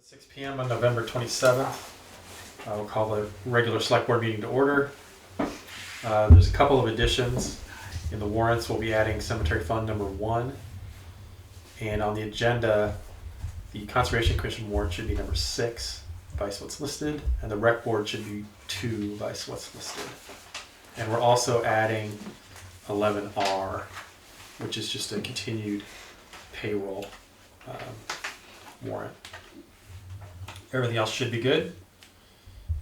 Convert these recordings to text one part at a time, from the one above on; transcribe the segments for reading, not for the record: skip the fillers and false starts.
6 p.m. on November 27th. We'll call the regular select board meeting to order. There's a couple of additions. In the warrants, we'll be adding cemetery fund number 1. And on the agenda, the Conservation Commission warrant should be number 6, vice what's listed, and the rec board should be 2, vice what's listed. And we're also adding 11R, which is just a continued payroll warrant. Everything else should be good.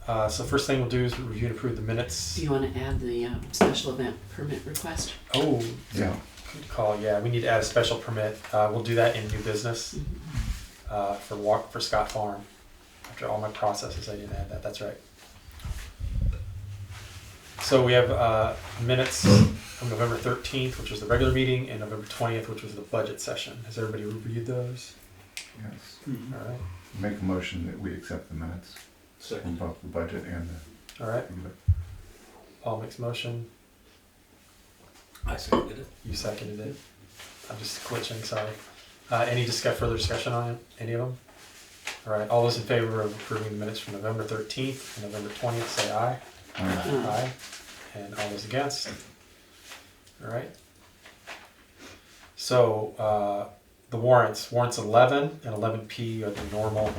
So first thing we'll do is review and approve the minutes. Do you want to add the special event permit request? Oh, Yeah. good call. Yeah, we need to add a special permit. We'll do that in new business for Scott Farm. After all my processes, I didn't add that. That's right. So we have minutes from November 13th, which was the regular meeting, and November 20th, which was the budget session. Has everybody reviewed those? Yes. All right. Make a motion that we accept the minutes from Second. both the budget and the. All right. Paul makes motion. I seconded it. You seconded it. I'm just glitching, sorry. Any further discussion on it? Any of them? All right, all those in favor of approving the minutes from November 13th and November 20th, say aye. Aye. And all those against? All right. So the warrants 11 and 11P are the normal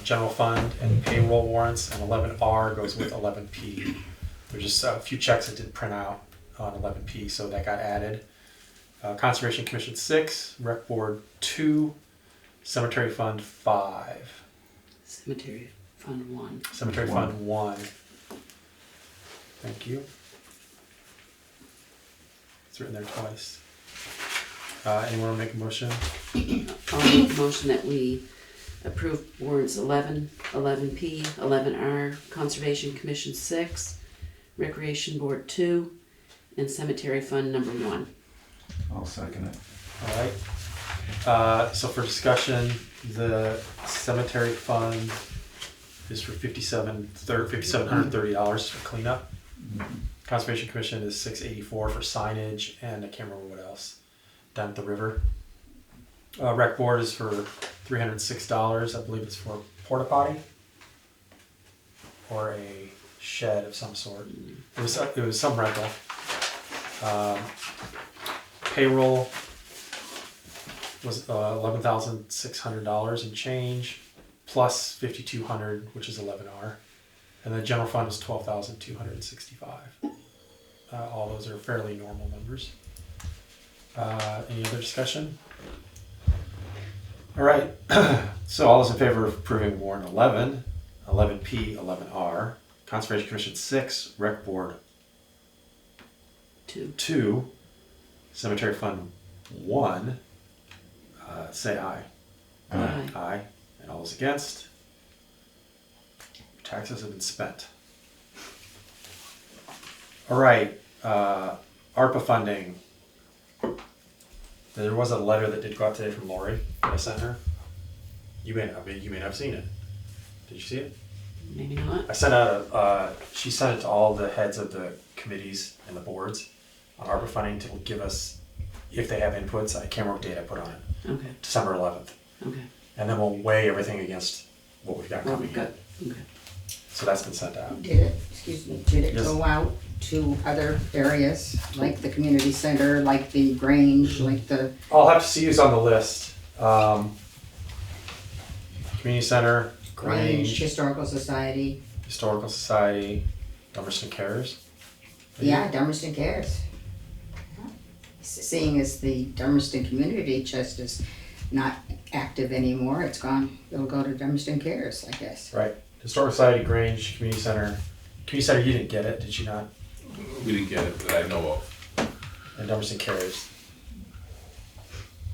general fund and payroll warrants, and 11R goes with 11P. There's just a few checks that didn't print out on 11P, so that got added. Conservation Commission 6, Rec Board 2, Cemetery Fund 5. Cemetery Fund 1. Cemetery Fund 1. Thank you. It's written there twice. Anyone want to make a motion? I'll make a motion that we approve warrants 11, 11P, 11R, Conservation Commission 6, Recreation Board 2, and Cemetery Fund number 1. I'll second it. All right. So for discussion, the cemetery fund is for $5,730 for cleanup. Conservation Commission is $684 for signage, and I can't remember what else down at the river. Rec Board is for $306. I believe it's for a porta potty or a shed of some sort. It was some rental. Payroll was $11,600 and change, plus $5,200, which is 11R, and the general fund was $12,265. All those are fairly normal numbers. Any other discussion? All right. So all those in favor of approving warrant 11, 11P, 11R, Conservation Commission 6, Rec Board 2, Cemetery Fund 1, say aye. Aye. Aye. And all those against? Taxes have been spent. All right. ARPA funding. There was a letter that did go out today from Lori that I sent her. You may not have seen it. Did you see it? Maybe not. I sent out she sent it to all the heads of the committees and the boards on ARPA funding to give us, if they have inputs. I can't remember what date I put on it. Okay. December 11th. Okay. And then we'll weigh everything against what we've got coming in. Good. Okay. So that's been sent out. Did it Yes. go out to other areas, like the community center, like the Grange, like the, I'll have to see who's on the list. Community Center, Grange Grange, Historical Society? Historical Society, Dummerston Cares. Yeah, Dummerston Cares. Seeing as the Dummerston Community Chest is not active anymore, it'll go to Dummerston Cares, I guess. Right. Historical Society, Grange, Community Center. Community Center, you didn't get it, did you not? We didn't get it that I know of. And Dummerston Cares.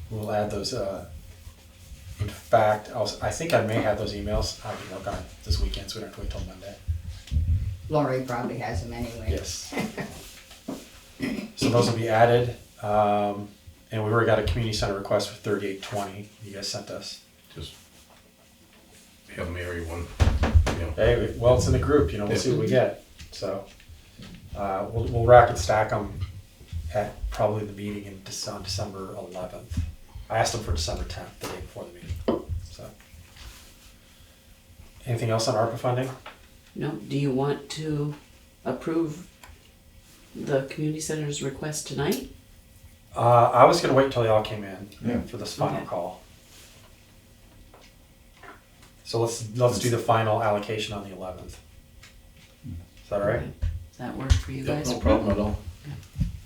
We'll add those. In fact, I think I may have those emails. I can work on it this weekend, so we don't have to wait till Monday. Lori probably has them anyway. Yes. So those will be added. And we already got a community center request for $38.20 you guys sent us. Just Hail Mary one. Hey, well, it's in the group, we'll see what we get. So we'll rack and stack them at probably the meeting on December 11th. I asked them for December 10th, the day before the meeting. So Anything else on ARPA funding? No, do you want to approve the community center's request tonight? I was gonna wait until y'all came in Yeah. for this final Okay. call. So let's do the final allocation on the 11th. Is that all right? Does that work for you Yep, guys? no problem at all.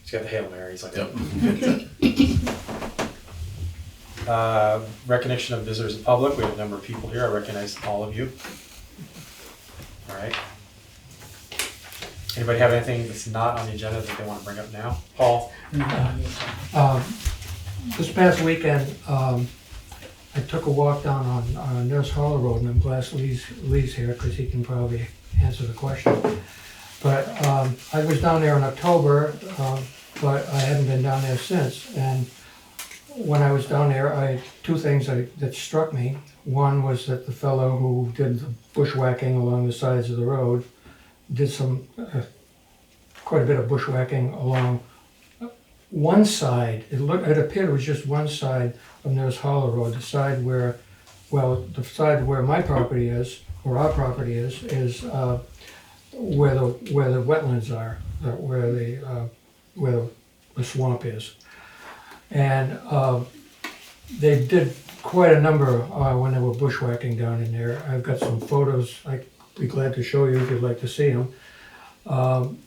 He's got the Hail Marys like Yep. recognition of visitors and public. We have a number of people here. I recognize all of you. All right. Anybody have anything that's not on the agenda that they want to bring up now? Paul? This past weekend, I took a walk down on Nurse Hollow Road, and I'm glad Lee's here because he can probably answer the question. But I was down there in October, but I haven't been down there since. And when I was down there, two things that struck me. One was that the fellow who did the bushwhacking along the sides of the road did some quite a bit of bushwhacking along one side. It appeared it was just one side of Nurse Hollow Road. The side where my property is, or our property is where the wetlands are, where the swamp is. And they did quite a number when they were bushwhacking down in there. I've got some photos I'd be glad to show you if you'd like to see them. And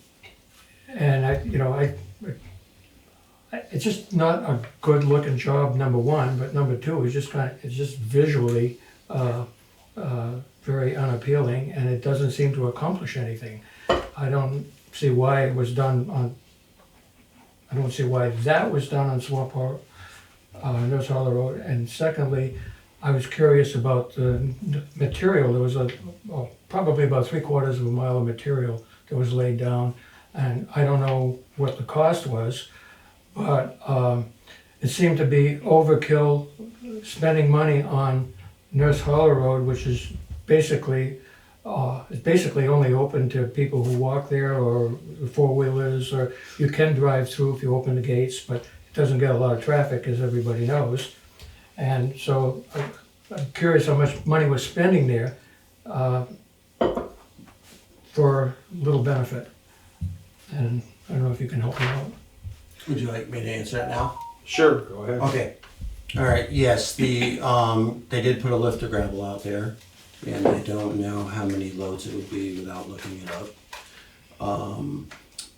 it's just not a good looking job, number one, but number two is it's just visually very unappealing, and it doesn't seem to accomplish anything. I don't see why it was done on. I don't see why that was done on Swamp Nurse Hollow Road. And secondly, I was curious about the material. There was probably about 3/4 of a mile of material that was laid down, and I don't know what the cost was, but it seemed to be overkill spending money on Nurse Hollow Road, which is basically only open to people who walk there or four-wheelers, or you can drive through if you open the gates, but it doesn't get a lot of traffic, as everybody knows. And so I'm curious how much money we're spending there for little benefit. And I don't know if you can help me out. Would you like me to answer it now? Sure, go ahead. Okay. All right, yes, they did put a lift of gravel out there, and I don't know how many loads it would be without looking it up.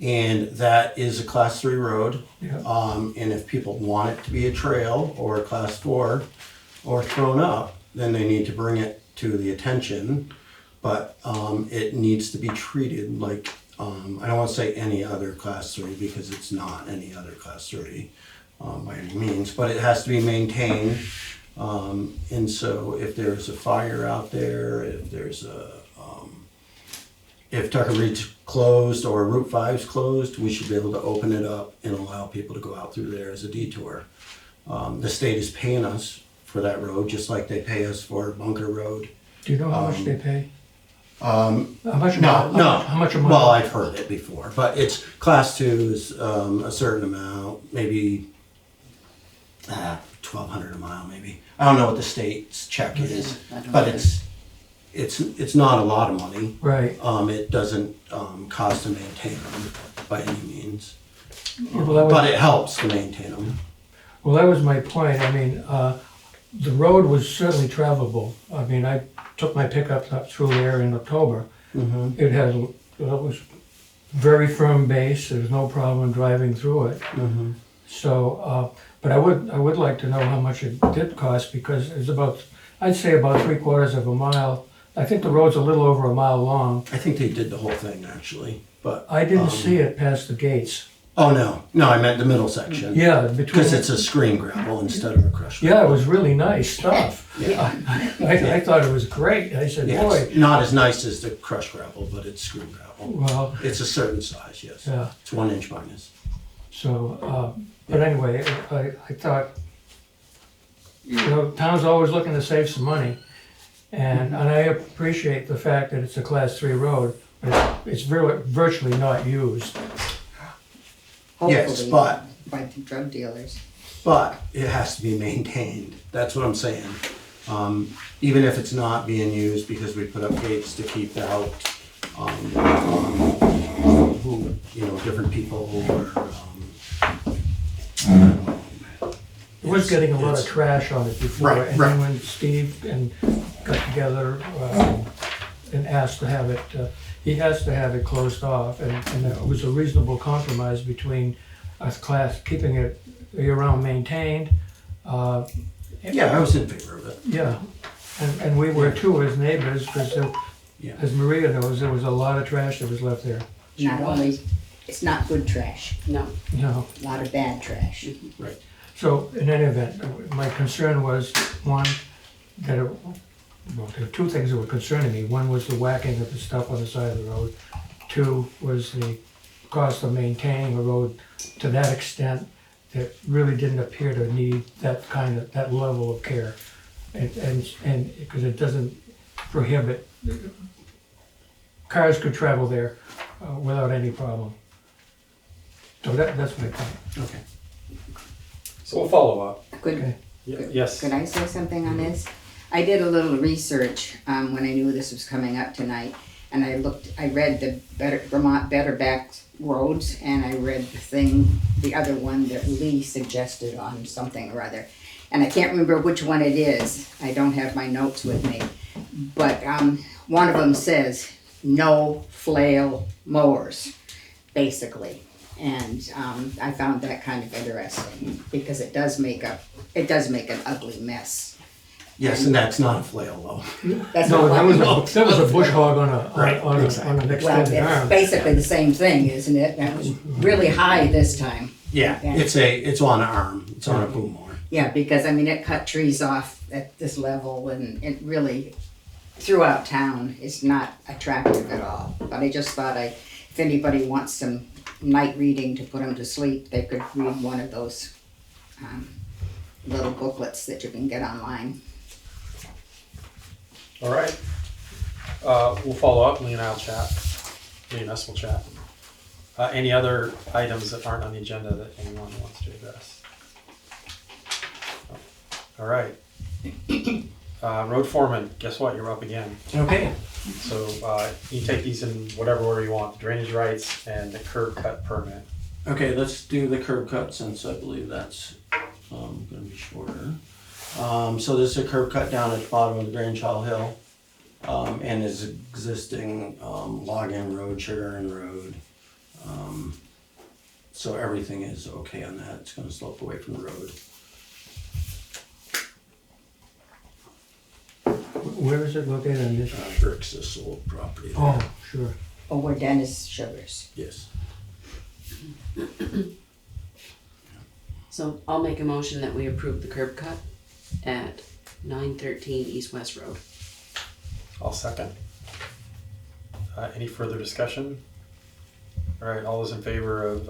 And that is a class 3 road. Yeah. And if people want it to be a trail or a class 4 or thrown up, then they need to bring it to the attention. But it needs to be treated like, I don't want to say any other class 3 because it's not any other class 3 by any means, but it has to be maintained. And so if there's a fire out there, if there's if Tucker Reed's closed or Route 5's closed, we should be able to open it up and allow people to go out through there as a detour. The state is paying us for that road, just like they pay us for Bunker Road. Do you know how much they pay? How much? No. How much a month? Well, I've heard it before, but it's class 2 is a certain amount, maybe $1,200 a mile, maybe. I don't know what the state's check is, I don't but either. it's not a lot of money. Right. It doesn't cost to maintain them by any means, Yeah, well, but it helps to maintain them. Well, that was my point. I mean, the road was certainly travelable. I mean, I took my pickup up through there in October. Mm-hmm. It was very firm base. There was no problem driving through it. Mm-hmm. So, but I would like to know how much it did cost, because it's about, I'd say about 3/4 of a mile. I think the road's a little over a mile long. I think they did the whole thing actually, but I didn't see it past the gates. Oh no, I meant the middle section. Yeah, between. Because it's a screen gravel instead of a crushed. Yeah, it was really nice stuff. Yeah. I thought it was great. I said, Yeah, boy. it's not as nice as the crushed gravel, but it's screen gravel. Well, It's a certain size, yes. yeah. It's 1 inch minus. So, but anyway, I thought, town's always looking to save some money, and I appreciate the fact that it's a class 3 road, but it's virtually not used. Yes, Hopefully, but- by the drug dealers. But it has to be maintained. That's what I'm saying. even if it's not being used, because we put up gates to keep out, who, you know, different people who are, It was getting a lot of it's- trash on it before, Right, and right. then when Steve got together and asked to have it, he has to have it closed off, and it was a reasonable compromise between us keeping it year-round maintained. yeah, I was in favor of it. Yeah, and we were too as neighbors, because Yeah. as Maria knows, there was a lot of trash that was left there, Not only, it's not good trash, No. you know. a lot of bad trash. Right. So in any event, my concern was, one, that it, well, there were two things that were concerning me. One was the whacking of the stuff on the side of the road. Two was the cost of maintaining a road to that extent that really didn't appear to need that level of care. And because it doesn't prohibit, cars could travel there without any problem. So that's my point. Okay. So we'll follow up. Could, Okay. Yes. could I say something on this? I did a little research when I knew this was coming up tonight, and I read the Vermont Better Back Roads, and I read the other one that Lee suggested on something or other. And I can't remember which one it is. I don't have my notes with me. But one of them says, no flail mowers, basically. And I found that kind of interesting, because it does make an ugly mess. Yes, and that's not a flail though. That's No, not that was a bush hog on Right, an exactly. extended well, it's arm. basically the same thing, isn't it? That was really high this time. Yeah, it's on an arm, it's on a boom mower. Yeah, because I mean, it cut trees off at this level, and it really, throughout town, is not attractive at all. But I just thought if anybody wants some night reading to put them to sleep, they could read one of those little booklets that you can get online. All right. We'll follow up. Lee and I'll chat. Lee and us will chat. Any other items that aren't on the agenda that anyone wants to address? All right. Road foreman, guess what? You're up again. Okay. So you take these in whatever order you want. Drainage rights and the curb cut permit. Okay, let's do the curb cut, since I believe that's gonna be shorter. So this is a curb cut down at the bottom of the Grand Child Hill, and is existing log-in road, sugar-in road. So everything is okay on that. It's gonna slope away from the road. Where is it located on this? Brooks, this old property there. Oh, sure. Or where Dennis Sugars. Yes. So I'll make a motion that we approve the curb cut at 913 East West Road. I'll second. Any further discussion? All right, all those in favor of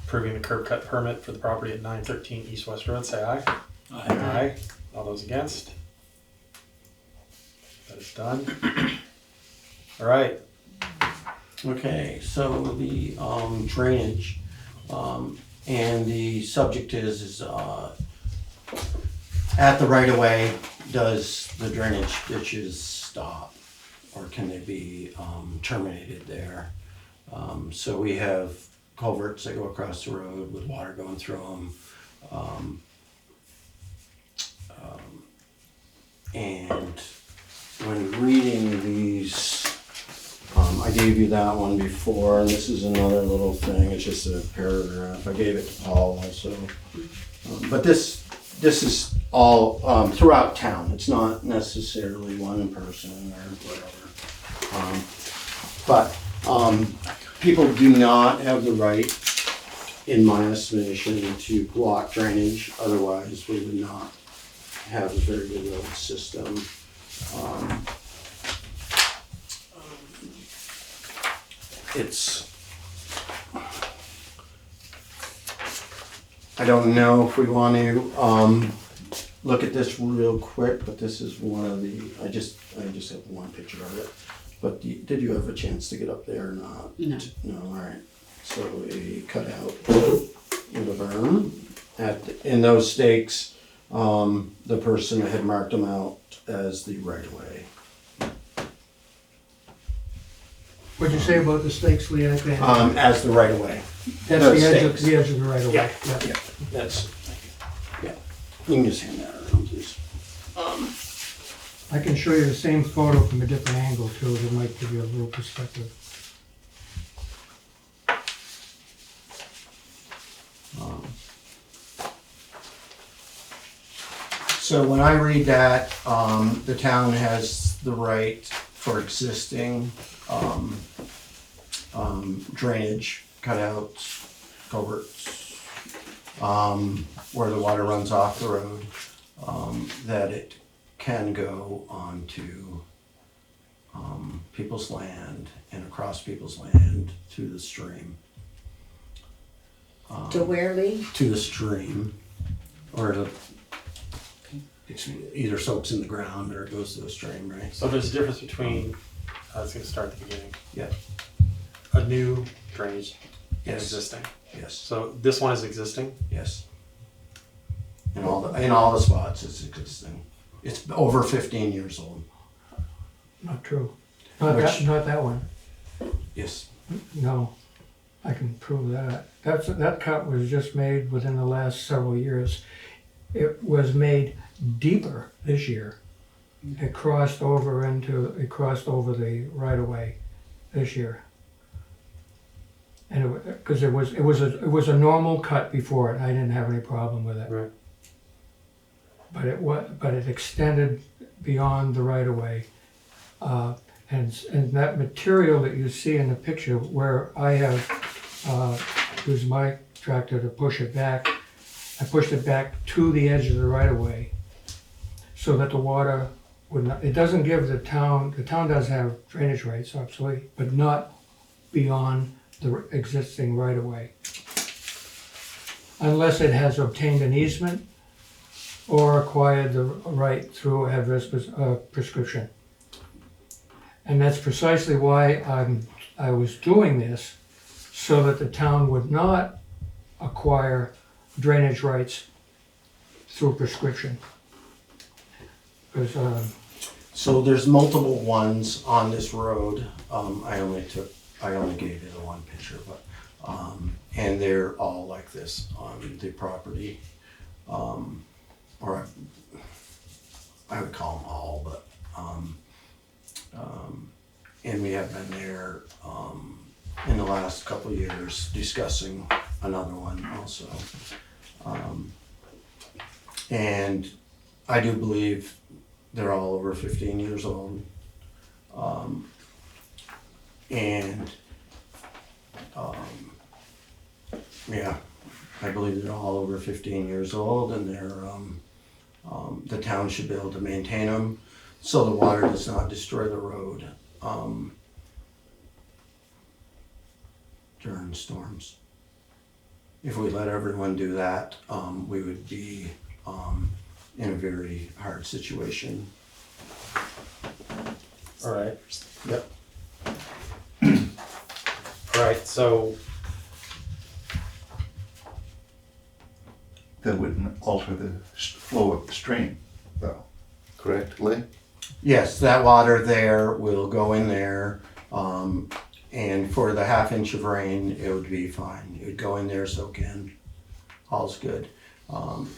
approving the curb cut permit for the property at 913 East West Road, say aye. Aye. All those against? That is done. All right. Okay, so the drainage, and the subject is at the right of way, does the drainage ditches stop, or can they be terminated there? So we have culverts that go across the road with water going through them. And when reading these, I gave you that one before, and this is another little thing, it's just a paragraph, I gave it to Paul also. But this is all throughout town, it's not necessarily one person or whatever. But people do not have the right, in my estimation, to block drainage, otherwise we would not have a very good road system. I don't know if we want to look at this real quick, but this is one of the, I just have one picture of it. But did you have a chance to get up there or not? No. No, all right. So a cutout with a berm in those stakes. the person had marked them out as the right of way. What'd you say about the stakes, Leah? As the right of way. That's no, the edge of, stakes. the edge of the right of way. Yeah. That's, yeah. You can just hand that around, please. I can show you the same photo from a different angle too, that might give you a little perspective. So when I read that, the town has the right for existing drainage cutouts, culverts, where the water runs off the road, that it can go onto people's land and across people's land to the stream. To where, Lee? To the stream, or to, it's either soaks in the ground or it goes to the stream, right? So there's a difference between, it's gonna start at the beginning, Yeah, a new drainage and Yes. existing. yes, So this one is existing. yes. In all the spots it's existing. It's over 15 years old. Not true. Not Which- not that one. Yes. No, I can prove that. That cut was just made within the last several years. It was made deeper this year. It crossed over the right of way this year. And because it was a normal cut before it, I didn't have any problem with it. Right. But it extended beyond the right of way. And that material that you see in the picture where I have used my tractor to push it back, I pushed it back to the edge of the right of way so that the water would not, it doesn't give the town does have drainage rights, absolutely, but not beyond the existing right of way. Unless it has obtained an easement or acquired the right through adverse prescription. And that's precisely why I was doing this, so that the town would not acquire drainage rights through prescription. Because, So there's multiple ones on this road. I only gave you the one picture, but and they're all like this on the property, or I would call them all, but and we have been there in the last couple of years discussing another one also, and I do believe they're all over 15 years old. Yeah, I believe they're all over 15 years old, and they're the town should be able to maintain them so the water does not destroy the road during storms. If we let everyone do that, we would be in a very hard situation. All right. Yep. All right, so That wouldn't alter the flow of the stream, though, correct, Lee? Yes, that water there will go in there, and for the half inch of rain, it would be fine. It would go in there, soak in, all's good.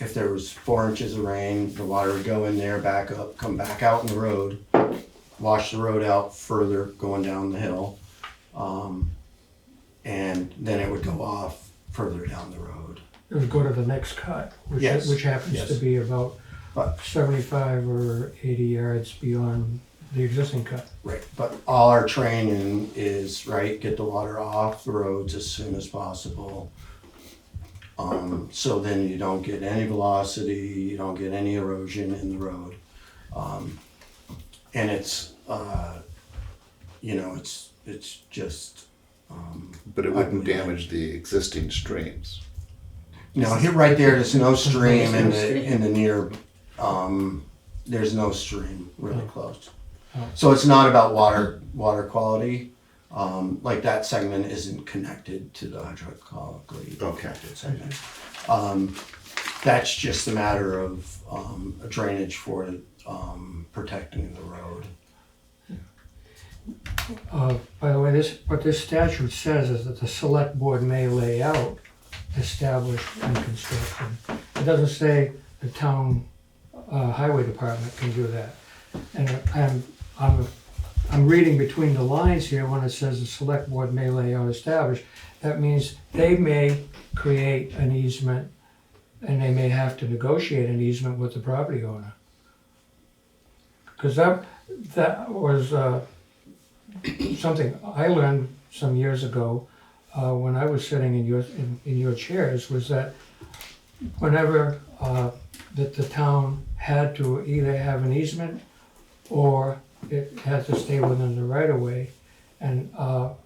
If there was 4 inches of rain, the water would go in there, back up, come back out in the road, wash the road out further going down the hill, and then it would go off further down the road. it would go to the next cut, which Yes, happens yes. to be about But 75 or 80 yards beyond the existing cut. Right, but all our training is, right, get the water off the roads as soon as possible. So then you don't get any velocity, you don't get any erosion in the road. And it's, it's just, But it wouldn't damage the existing streams. here, right there's no stream in the near, there's no stream really close. So it's not about water quality. Like that segment isn't connected to the hydraulically Okay. connected segment. That's just a matter of drainage for protecting the road. By the way, what this statute says is that the select board may lay out, establish, and construction. It doesn't say the town highway department can do that. And I'm reading between the lines here when it says the select board may lay out, establish. That means they may create an easement and they may have to negotiate an easement with the property owner. Because that was something I learned some years ago when I was sitting in your chairs, was that whenever that the town had to either have an easement or it had to stay within the right of way, and there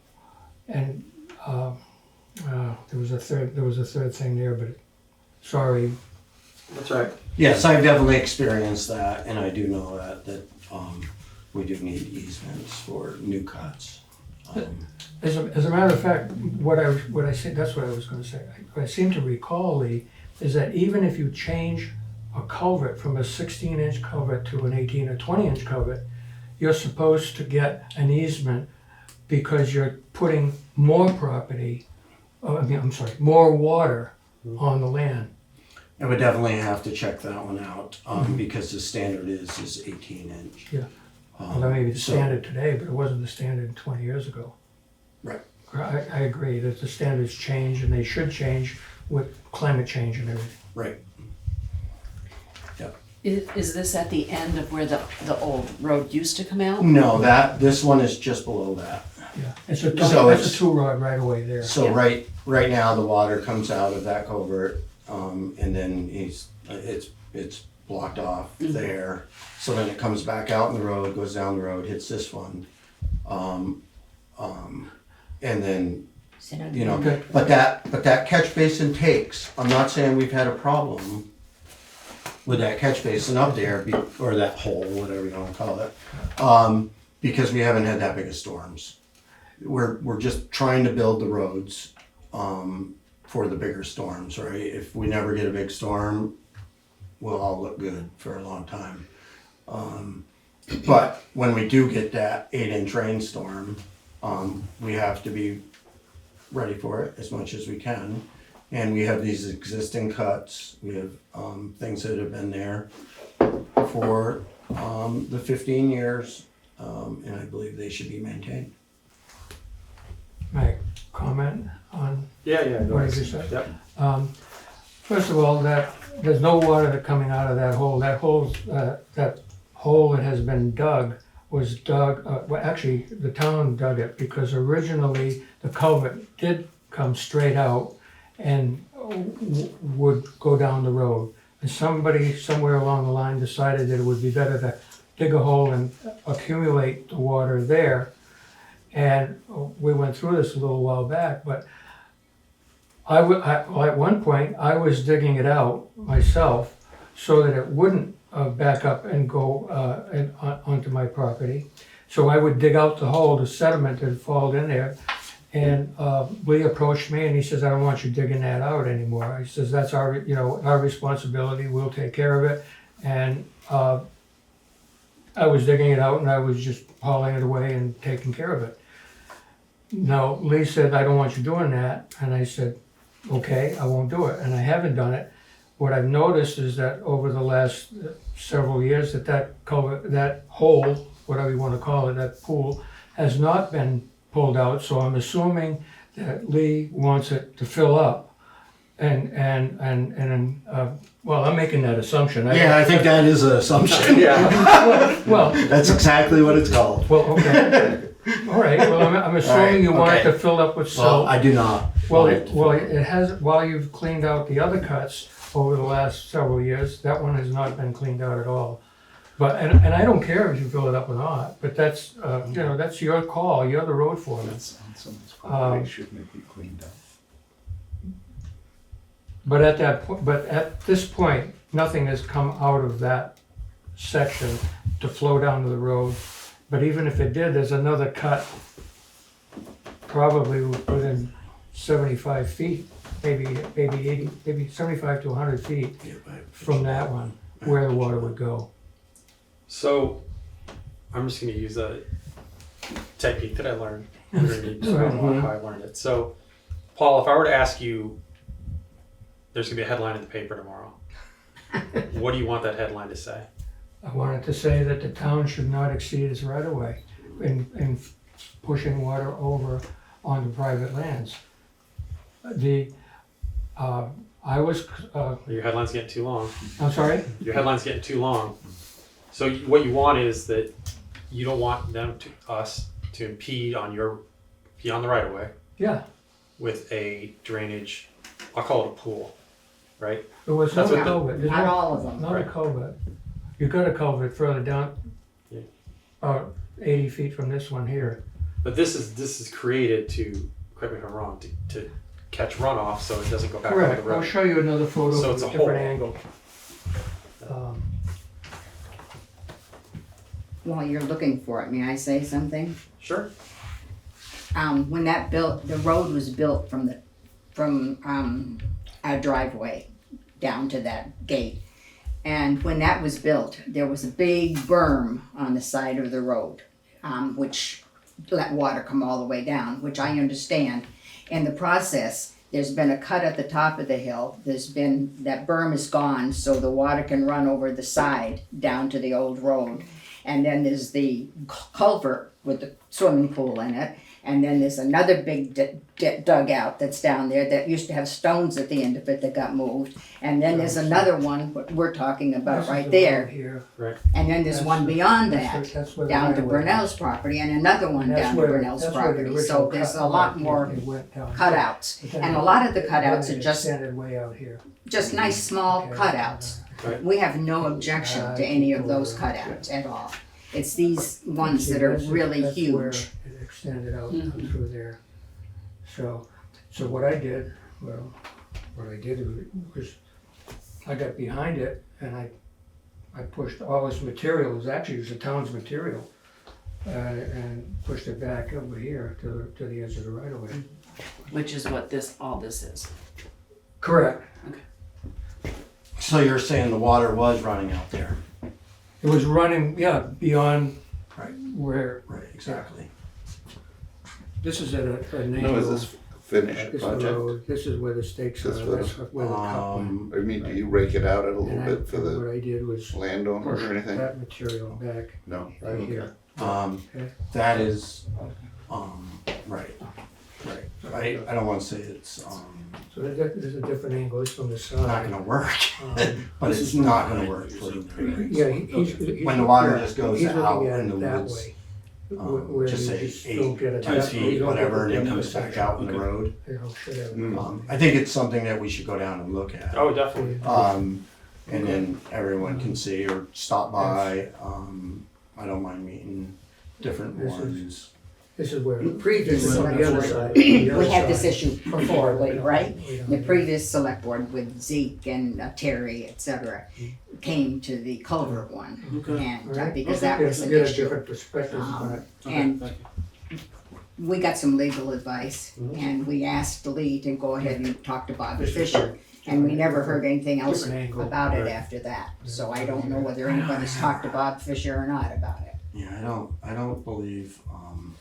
was a third thing there, but sorry. That's right. Yes, I've definitely experienced that, and I do know that we do need easements for new cuts. As a matter of fact, what I said, that's what I was going to say. What I seem to recall, Lee, is that even if you change a culvert from a 16-inch culvert to an 18 or 20-inch culvert, you're supposed to get an easement because you're putting more property, more water on the land. I would definitely have to check that one out because the standard is 18-inch. Yeah. Well, that may be the standard today, but it wasn't the standard 20 years ago. Right. I agree that the standards change, and they should change with climate change and everything. Right. Is this at the end of where the old road used to come out? No, this one is just below that. Yeah. It's a it's- two-rod right away there. So Yeah. right now the water comes out of that culvert, and then it's blocked off there. So then it comes back out in the road, goes down the road, hits this one, and then Okay. but that catch basin takes. I'm not saying we've had a problem with that catch basin up there, or that hole, whatever you want to call it, because we haven't had that big of storms. We're just trying to build the roads for the bigger storms, right? If we never get a big storm, we'll all look good for a long time. But when we do get that 8-inch rainstorm, we have to be ready for it as much as we can. And we have these existing cuts, we have things that have been there for the 15 years, and I believe they should be maintained. May I comment on Yeah, go what ahead. you just said? Yep. First of all, there's no water coming out of that hole. That hole that has been dug was dug, well, actually, the town dug it because originally the culvert did come straight out and would go down the road. And somebody somewhere along the line decided that it would be better to dig a hole and accumulate the water there. And we went through this a little while back, but at one point, I was digging it out myself so that it wouldn't back up and go onto my property. So I would dig out the hole, the sediment that had fallen in there. And Lee approached me and he says, "I don't want you digging that out anymore." He says, "That's our responsibility. We'll take care of it." And I was digging it out and I was just hauling it away and taking care of it. Now, Lee said, "I don't want you doing that." And I said, "Okay, I won't do it." And I haven't done it. What I've noticed is that over the last several years that hole, whatever you want to call it, that pool, has not been pulled out. So I'm assuming that Lee wants it to fill up. Well, I'm making that assumption. I think that is an assumption. Well, That's exactly what it's called. well, okay. All right. Well, I'm assuming you want it okay. to fill up with Well, silt. I do not. It has. While you've cleaned out the other cuts over the last several years, that one has not been cleaned out at all. But and I don't care if you fill it up or not. But that's that's your call. You're the road foreman. That's on someone's property, shouldn't it be cleaned up? But at this point, nothing has come out of that section to flow down to the road. But even if it did, there's another cut, probably within 75 feet maybe 80, maybe 75 to 100 feet Yeah, but- from that one, where the water would go. So, I'm just gonna use a technique that I learned. I'm gonna need to talk about how I learned it. So, Paul, if I were to ask you, there's gonna be a headline in the paper tomorrow. What do you want that headline to say? I wanted to say that the town should not exceed its right of way in pushing water over onto private lands. Your headline's getting too long. I'm sorry? Your headline's getting too long. So what you want is that you don't want us to impede on beyond the right of way Yeah, with a drainage, I'll call it a pool, right? there was no That's what the- culvert. There's Not no- all of them. Not a Right. culvert. You got a culvert further down, Yeah. about 80 feet from this one here. But this is created to, correct me if I'm wrong, to catch runoff so it doesn't go back over Correct, the I'll road. show you another photo So from it's a a different hole. angle. While you're looking for it, may I say something? Sure. When the road was built from our driveway down to that gate. And when that was built, there was a big berm on the side of the road, which let water come all the way down, which I understand. In the process, there's been a cut at the top of the hill. That berm is gone, so the water can run over the side down to the old road. And then there's the culvert with the swimming pool in it. And then there's another big dugout that's down there that used to have stones at the end of it that got moved. And then there's another one, what we're talking about This is right the there. road here. And then there's That's one the- beyond that's that, where the down to right-of-way is. Brunel's property, and another one That's down to where- Brunel's that's where the property. original So there's cut a lot went. more It went down. cutouts. But then And a it- lot of the then cutouts it are just extended way out here. nice small Okay. cutouts. Right. We have no objection to any of those cutouts at all. It's these ones See, that are that's- really that's where huge. It extended out through there. So what I did was I got behind it and I pushed all this material, it was actually the town's material, and pushed it back over here to the edge of the right of way. Which is what all this is. Correct. So you're saying the water was running out there? It was running, yeah, beyond Right. where, Right, exactly. this is at an No, angle. is this finished This is the project? road, this is where the stakes are, This where that's where the cut went. I mean, do you rake it out a little And bit for the what I did was landowner push or anything? that material back No? right Okay. here. Okay. That is, right. I don't wanna say it's, So there's a different angle, it's from the side. not gonna work, Um, but it's not gonna work for the. Yeah, he's. When the water yeah, just goes he's looking out at in it the that woods, way, where just you say just don't get a 10 depth, you feet, don't whatever, and get it the comes depth back out in the section. road. You know, should have. Mm. I think it's something that we should go down and look at. Oh, definitely. And then everyone can see or stop by. I don't mind meeting different This is- ones. This is where. Previous this is on the other select side. board. the other We had this side. issue before, right? We don't The have- previous select board with Zeke and Terry, et cetera, came to the culvert one. And Right. because that was an Get a issue. different perspective on it. And we got some legal advice and we asked Lee to go ahead and talk to Bob This is Fisher. And we never heard anything else Different angle. about it Right. after that. So I don't know whether anybody's talked to Bob Fisher or not about it. Yeah, I don't believe,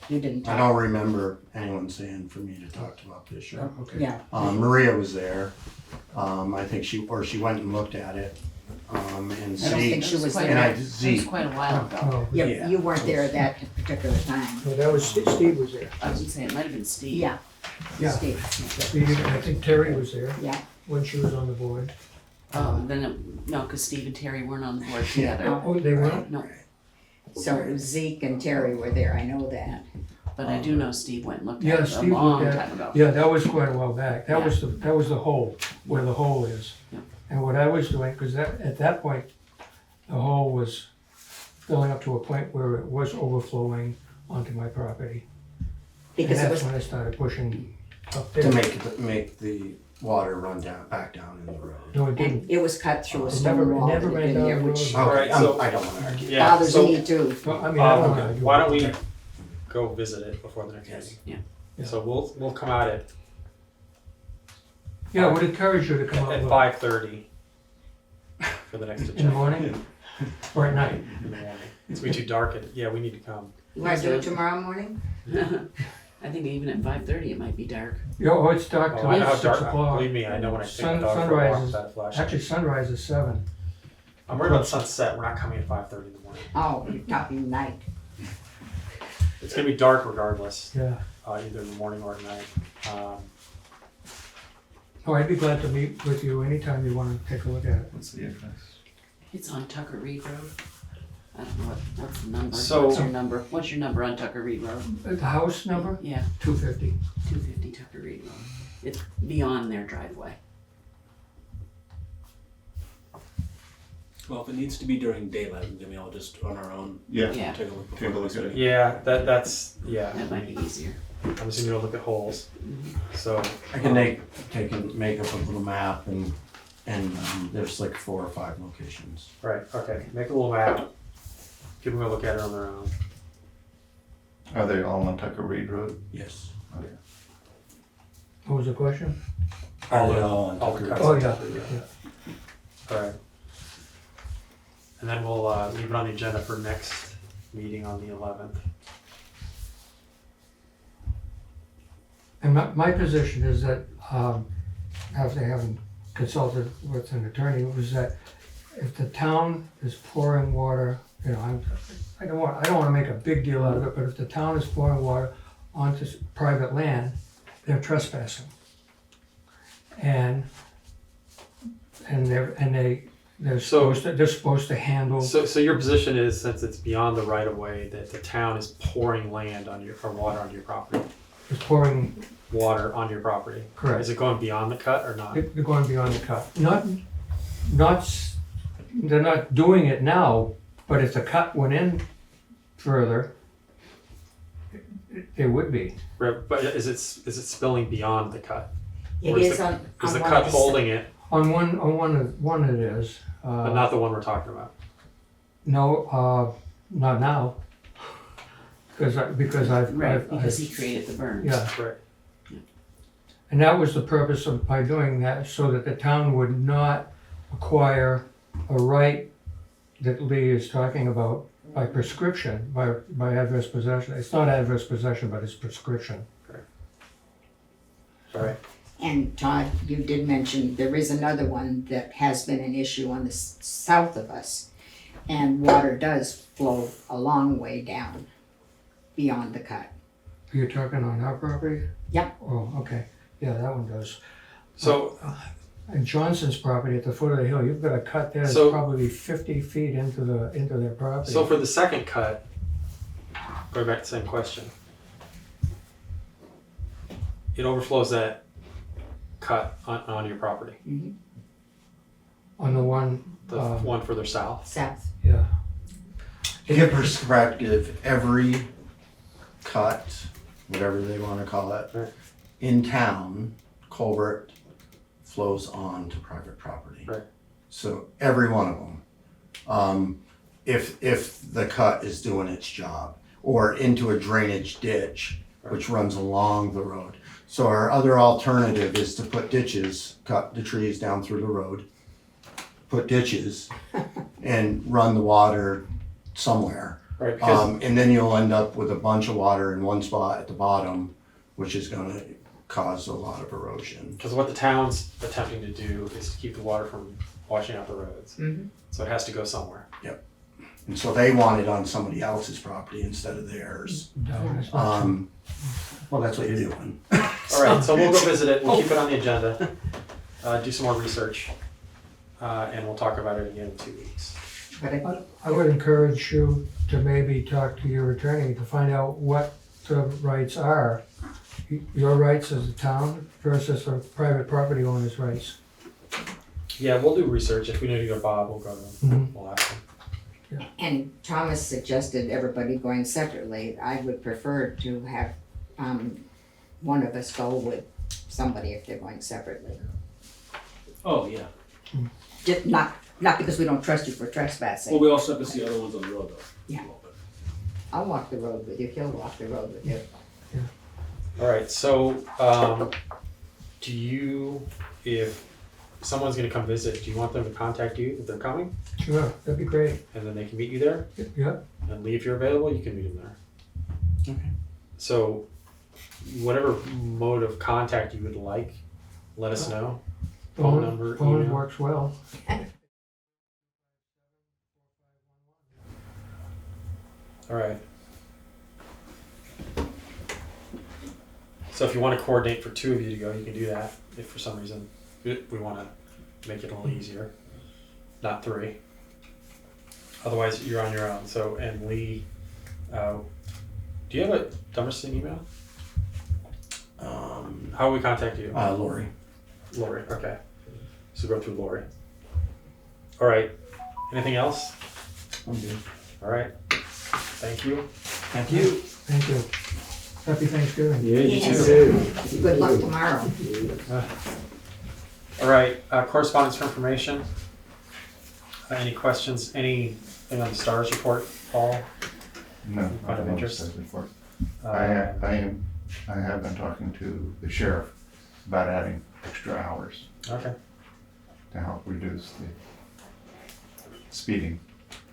You didn't I talk. don't remember anyone saying for me to talk to Bob Fisher. Okay. Yeah, Maria was there. I think she went and looked at it. And I don't think Zeke, she was and I, there. Zeke, quite a while ago. Oh, Yeah, Yeah. you weren't there at that particular time. no, that was, Steve was there. I was gonna say, it might have been Steve. Yeah, Yeah. Steve, Steve, and I think Terry was there yeah. when she was on the board. No, because Steve and Terry weren't on the board Yeah. together. Oh, they weren't? No, So it was Zeke and Terry were there, I know that. but I do know Steve went and looked Yeah, at it a Steve long looked at time ago. Yeah, that was quite a while back. That Yeah. was the hole, where the hole is. Yeah. And what I was doing, because at that point, the hole was filling up to a point where it was overflowing onto my property. And Because it that's was, when I started pushing up there. to make the water run back down in the road. No, it didn't. it was cut through a It stone never- it wall that never had ran been down there, the which road. Alright, so- I don't wanna argue. Yeah, bothers so, me too. Well, I mean, I don't know. why don't we go visit it before the next Yes. meeting? Yeah. So we'll come at it Yeah, I would encourage you to come up At with 5:30 for the next in the agenda morning or at night. in the morning. It's way too dark. Yeah, we need to come. You wanna do it tomorrow morning? I think even at 5:30 it might be dark. Oh, it's dark Oh, till I know how 6 dark. o'clock. Believe me, I know when I take Sun- the dog for a walk sunrise with is- that flash. Actually, sunrise is 7. I'm worried about sunset. We're not coming at 5:30 in the morning. Oh, you're talking night. It's gonna be dark regardless, Yeah. either in the morning or at night. Oh, I'd be glad to meet with you anytime you want to take a look at it. What's the address? It's on Tucker Reed Road. I don't know what's the number. So- What's your number? What's your number on Tucker Reed Road? The house number, Yeah, 250. 250 Tucker Reed Road. It's beyond their driveway. Well, if it needs to be during daylight, then we all just on our own Yeah. Yeah, take a look. Take a look at it. Yeah, that's yeah. that might be easier. I'm assuming you'll look at holes. So I can make up a little map and there's like 4 or 5 locations. right, okay. Make a little map. People go look at it on their own. Are they all on Tucker Reed Road? Yes. Okay. What was the question? Are they all on All the Tucker? cuts. Oh, yeah. All right. And then we'll leave it on the agenda for next meeting on the 11th. And my position is that, after having consulted with an attorney, was that if the town is pouring water, you know, I don't want to make a big deal out of it, but if the town is pouring water onto private land, they're trespassing. And they're supposed to handle. So your position is, since it's beyond the right of way, that the town is pouring land on your, or water onto your property, Is pouring, water onto your property. correct. Is it going beyond the cut or not? They're going beyond the cut. They're not doing it now, but if the cut went in further, they would be. Right, but is it spilling beyond the cut? It Or is the, on is the one cut of the holding it, On one it is. but not the one we're talking about? No, not now. Because Right, because he I've, created the berm. yeah. Right. And that was the purpose of, by doing that, so that the town would not acquire a right that Lee is talking about by prescription, by adverse possession. It's not adverse possession, but it's prescription. All right. And Todd, you did mention there is another one that has been an issue on the south of us. And water does flow a long way down beyond the cut. You're talking on our property? Yep. Oh, okay. Yeah, that one does. So, And Johnson's property at the foot of the hill, you've got a cut there that's So- probably 50 feet into their property. so for the second cut, going back to the same question, it overflows that cut on your property, On the one, the one further south. South. yeah. To give perspective, every cut, whatever they want to call it, Right. in town, culvert flows on to private property. Right. So every one of them. If the cut is doing its job, or into a drainage ditch, which runs along the road. So our other alternative is to put ditches, cut the trees down through the road, put ditches, and run the water somewhere. Right, because And then you'll end up with a bunch of water in one spot at the bottom, which is gonna cause a lot of erosion. because what the town's attempting to do is to keep the water from washing out the roads. So it has to go somewhere. And so they want it on somebody else's property instead of theirs. No, that's not true. Well, that's what you're doing. All right, so we'll go visit it. We'll keep it on the agenda. Do some more research, and we'll talk about it again in 2 weeks. But I would encourage you to maybe talk to your attorney to find out what the rights are. Your rights as a town versus a private property owner's rights. Yeah, we'll do research. If we need to go to Bob, we'll go to him. We'll ask him. And Thomas suggested everybody going separately. I would prefer to have one of us go with somebody if they're going separately. Oh, yeah. Just not because we don't trust you for trespassing. Well, we also have to see other ones on the road though. Yeah. Well, but- I'll walk the road with you. He'll walk the road with you. All right, so Do you, if someone's gonna come visit, do you want them to contact you if they're coming? Sure, that'd be great. And then they can meet you there? Yeah, And Lee, if you're available, you can meet him there. Okay. So, whatever mode of contact you would like, let us know. Phone number, phone email. works well. All right. So if you want to coordinate for two of you to go, you can do that. If for some reason we want to make it a little easier, not three. Otherwise, you're on your own. So, and Lee, do you have a Dummerston email? How will we contact you? Lori. Lori. Okay. So go through Lori. All right. Anything else? I'm good. All right. Thank you. Thank you. Thank you. Happy Thanksgiving. Yes. Good luck tomorrow. All right. Correspondence for information. Any questions? Anything on the STARS report, Paul? No, Point I of don't know interest. this report. Uh, I have been talking to the sheriff about adding extra hours Okay. to help reduce the speeding.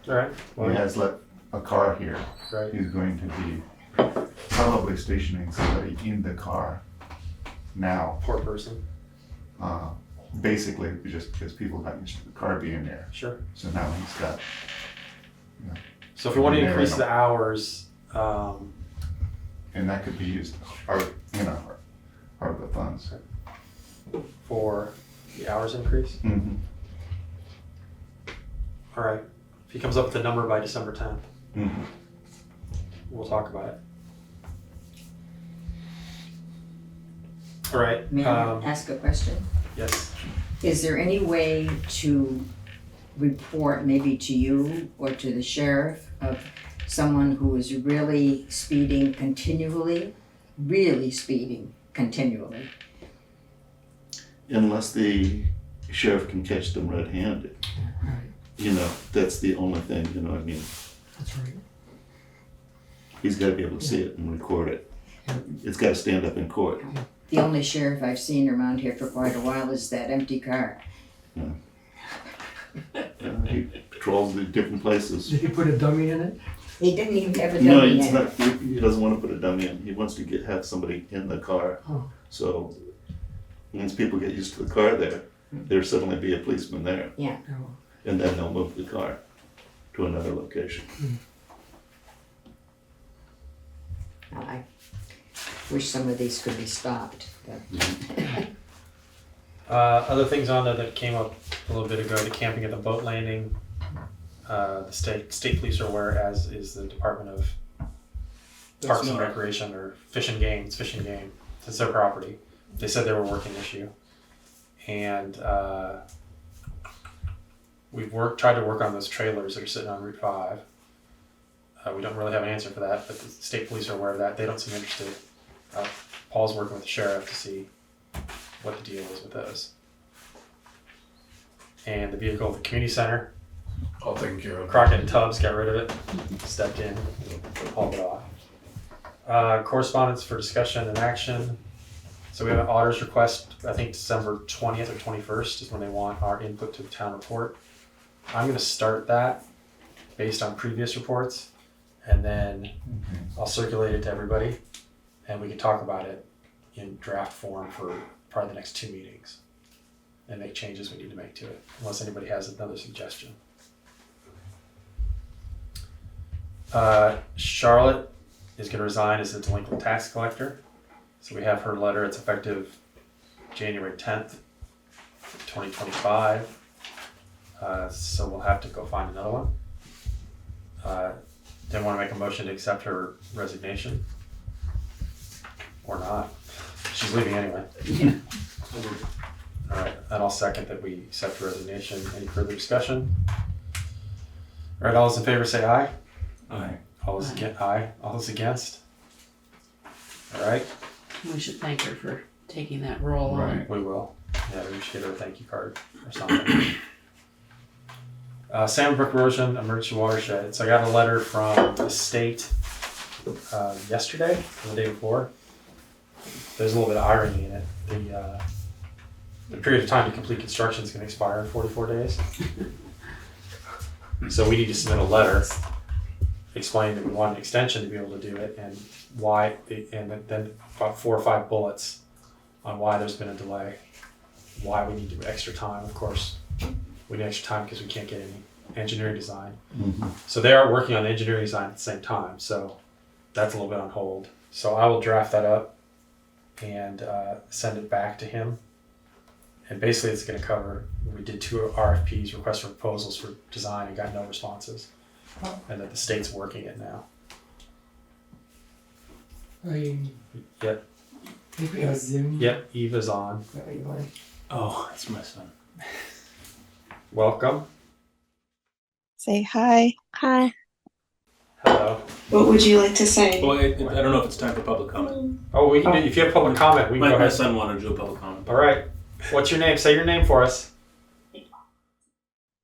All right. Well, He has let a car here. right. He's going to be probably stationing somebody in the car now. Poor person. Basically, just because people got used to the car being there. Sure. So now he's got, So if we want to Yeah, increase I the know. hours, and that could be used, ARPA funds. for the hours increase. Mm-hmm. All right. If he comes up with a number by December 10th, Mm-hmm. we'll talk about it. All right. May I ask a question? Yes. Is there any way to report maybe to you or to the sheriff of someone who is really speeding continually, Unless the sheriff can catch them red-handed. That's the only thing, what I mean? That's right. He's gotta be able to see it and record it. It's gotta stand up in court. The only sheriff I've seen around here for quite a while is that empty car. He patrols the different places. Did he put a dummy in it? He didn't even have a No, dummy it's in it. not, he doesn't wanna put a dummy in. He wants to have somebody in the car. Oh. So, once people get used to the car there, there'll suddenly be a policeman there. Yeah. No. And then they'll move the car to another location. Well, I wish some of these could be stopped. But Other things on there that came up a little bit ago, the camping at the boat landing. The state police are aware, as is the Department of Parks and Recreation, or Fish and Game. It's Fish and Game. It's their property. They said they were working issue. And we've tried to work on those trailers that are sitting on Route 5. We don't really have an answer for that, but the state police are aware of that. They don't seem interested. Paul's working with the sheriff to see what the deal is with those. And the vehicle at the community center, All taken care of. Crockett and Tubbs got rid of it, stepped in, hauled it off. Correspondence for discussion and action. So we have an auditor's request, I think December 20th or 21st is when they want our input to the town report. I'm gonna start that based on previous reports, and then I'll circulate it to everybody, and we can talk about it in draft form for probably the next 2 meetings, and make changes we need to make to it, unless anybody has another suggestion. Charlotte is gonna resign as the delinquent tax collector. So we have her letter, it's effective January 10th, 2025. So we'll have to go find another one. Then want to make a motion to accept her resignation? Or not? She's leaving anyway. All right, and I'll second that we accept her resignation. Any further discussion? All right, all those in favor say aye. Aye. All those against, aye. All those against? All right, We should thank her for taking that role on. Right. we will. Yeah, we should get her a thank you card or something. Salmon, Brook, Erosion, emergency watershed. So I got a letter from the state yesterday, or the day before. there's a little bit of irony in it. The period of time to complete construction is going to expire in 44 days. So we need to submit a letter explaining that we want an extension to be able to do it, and why, and then about 4 or 5 bullets on why there's been a delay, why we need extra time. Of course, we need extra time because we can't get any engineering design. So they are working on engineering design at the same time, so that's a little bit on hold. So I will draft that up and send it back to him. And basically it's going to cover, we did 2 RFPs, requests for proposals for design, and got no responses. And that the state's working it now. Yep, yep, Eva's on. Oh, that's my son. Welcome. Say hi. Hi. Hello. What would you like to say? Well, I don't know if it's time for public comment. Oh, we can do, if you have public comment, we can go My ahead. son wanted to do a public comment. All right. What's your name? Say your name for us.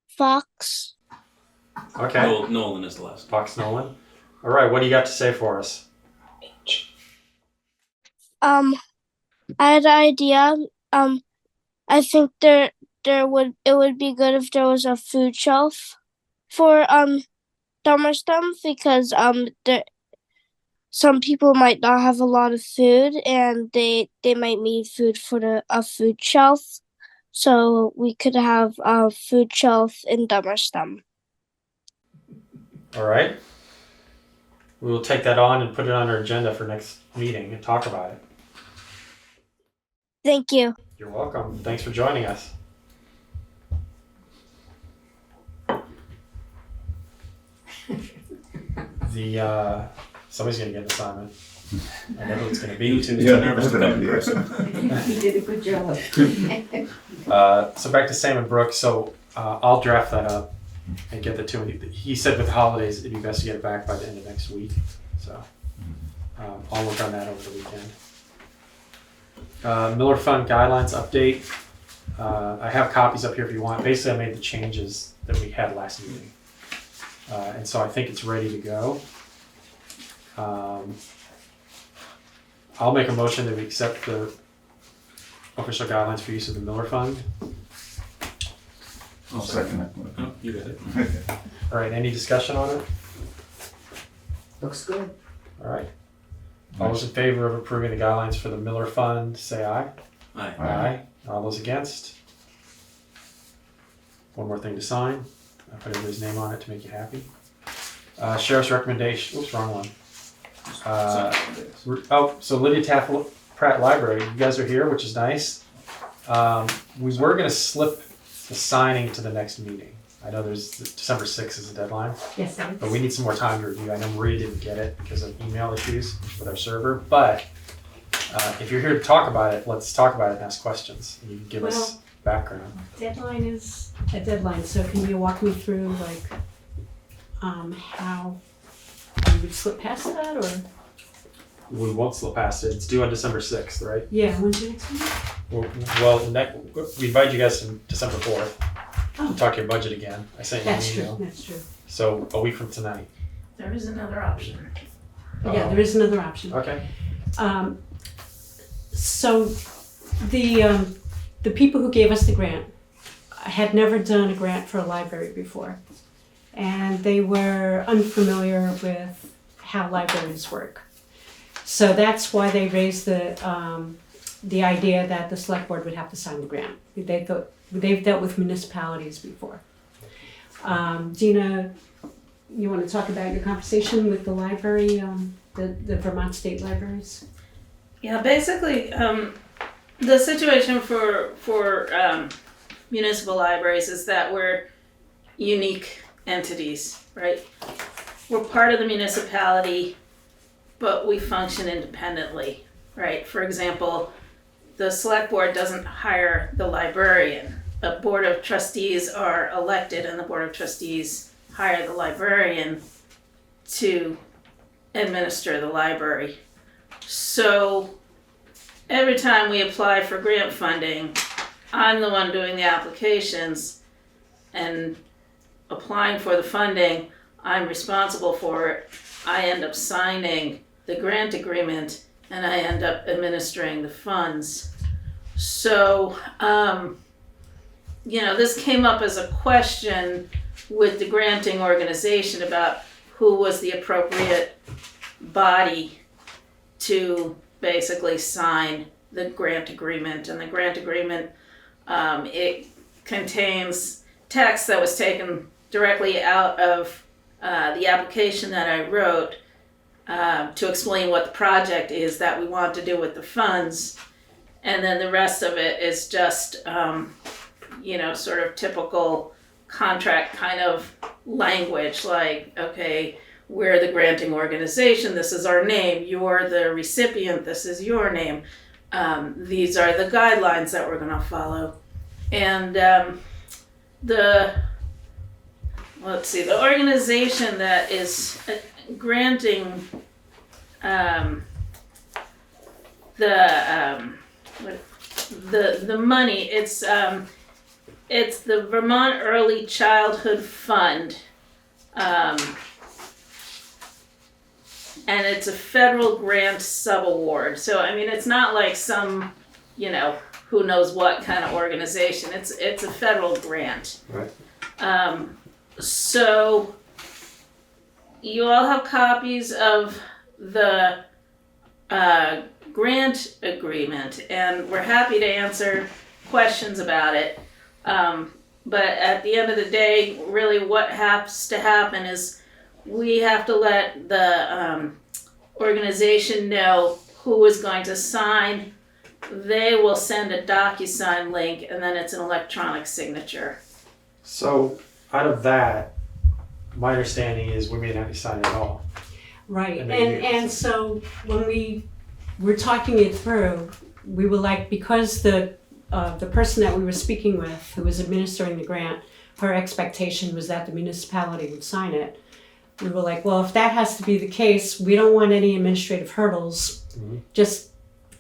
Fox. Okay. Nolan is the last. Fox Nolan. All right. What do you got to say for us? I had an idea. I think it would be good if there was a food shelf for Dummerston, because some people might not have a lot of food, and they might need food for a food shelf. So we could have a food shelf in Dummerston. All right. We will take that on and put it on our agenda for next meeting and talk about it. Thank you. You're welcome. Thanks for joining us. Somebody's gonna get an assignment. I know who it's gonna be. Yeah, evidently. You did a good job. So back to Salmon Brook. So I'll draft that up and get the 2. He said with the holidays it'd be best to get it back by the end of next week. So I'll work on that over the weekend. Miller Fund guidelines update. I have copies up here if you want. Basically, I made the changes that we had last meeting. And so I think it's ready to go. I'll make a motion that we accept the official guidelines for use of the Miller Fund. I'll second it. Oh, you got it. All right, any discussion on it? Looks good. All right. All those in favor of approving the guidelines for the Miller Fund, say aye. Aye. Aye. All those against? One more thing to sign. I'll put everybody's name on it to make you happy. Sheriff's recommendation. Oops, wrong one. So Lydia, Taft, Pratt Library, you guys are here, which is nice. We were going to slip the signing to the next meeting. I know there's December 6th is the deadline, Yes, sir. but we need some more time to review. I know Maria didn't get it because of email issues with our server, but if you're here to talk about it, let's talk about it and ask questions. And you can give us background. Deadline is a deadline, so can you walk me through like how you would slip past that, or? We won't slip past it. It's due on December 6th, right? Yeah, when's your next meeting? Well, we invite you guys to December 4th. Oh. Talk your budget again. I sent you an That's email. true, that's true. So a week from tonight. There is another option. Uh-oh. Yeah, there is another option. Okay. So the people who gave us the grant had never done a grant for a library before, and they were unfamiliar with how libraries work. So that's why they raised the idea that the select board would have to sign the grant. They thought they've dealt with municipalities before. Dina, you want to talk about your conversation with the library, the Vermont State Libraries? Yeah, basically, the situation for municipal libraries is that we're unique entities, right? We're part of the municipality, but we function independently, right? For example, the select board doesn't hire the librarian. A board of trustees are elected, and the board of trustees hire the librarian to administer the library. So every time we apply for grant funding, I'm the one doing the applications and applying for the funding. I'm responsible for it. I end up signing the grant agreement and I end up administering the funds. So, this came up as a question with the granting organization about who was the appropriate body to basically sign the grant agreement. And the grant agreement, it contains text that was taken directly out of the application that I wrote to explain what the project is that we want to do with the funds. And then the rest of it is just, sort of typical contract kind of language, like, okay, we're the granting organization, this is our name, you're the recipient, this is your name. These are the guidelines that we're going to follow. And the organization that is granting the money, it's the Vermont Early Childhood Fund, and it's a federal grant subaward. So I mean, it's not like some, who knows what kind of organization. It's a federal grant. Right. So you all have copies of the grant agreement, and we're happy to answer questions about it. But at the end of the day, really what has to happen is we have to let the organization know who is going to sign. They will send a DocuSign link, and then it's an electronic signature. So out of that, my understanding is we may not be signing at all. Right, And and, then and so when we were talking it through, we were like, because the person that we were speaking with, who was administering the grant, her expectation was that the municipality would sign it. We were like, well, if that has to be the case, we don't want any administrative hurdles, just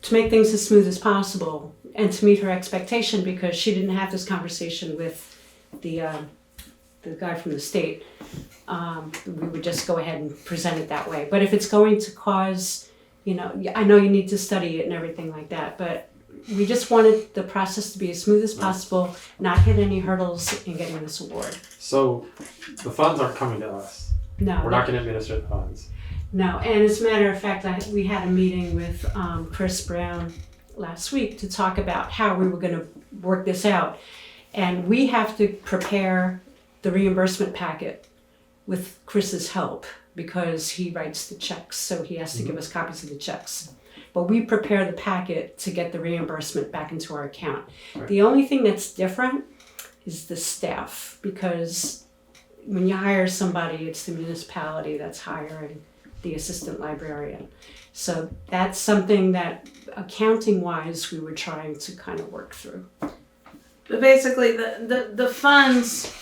to make things as smooth as possible and to meet her expectation, because she didn't have this conversation with the guy from the state. We would just go ahead and present it that way. But if it's going to cause, I know you need to study it and everything like that, but we just wanted the process to be as smooth as possible, not hit any hurdles in getting this award. So the funds aren't coming to us. No. We're not going to administer the funds. No, and as a matter of fact, we had a meeting with Chris Brown last week to talk about how we were going to work this out. And we have to prepare the reimbursement packet with Chris's help because he writes the checks, so he has to give us copies of the checks. But we prepare the packet to get the reimbursement back into our account. Right. The only thing that's different is the staff, because when you hire somebody, it's the municipality that's hiring the assistant librarian. So that's something that accounting-wise we were trying to kind of work through. But basically, the funds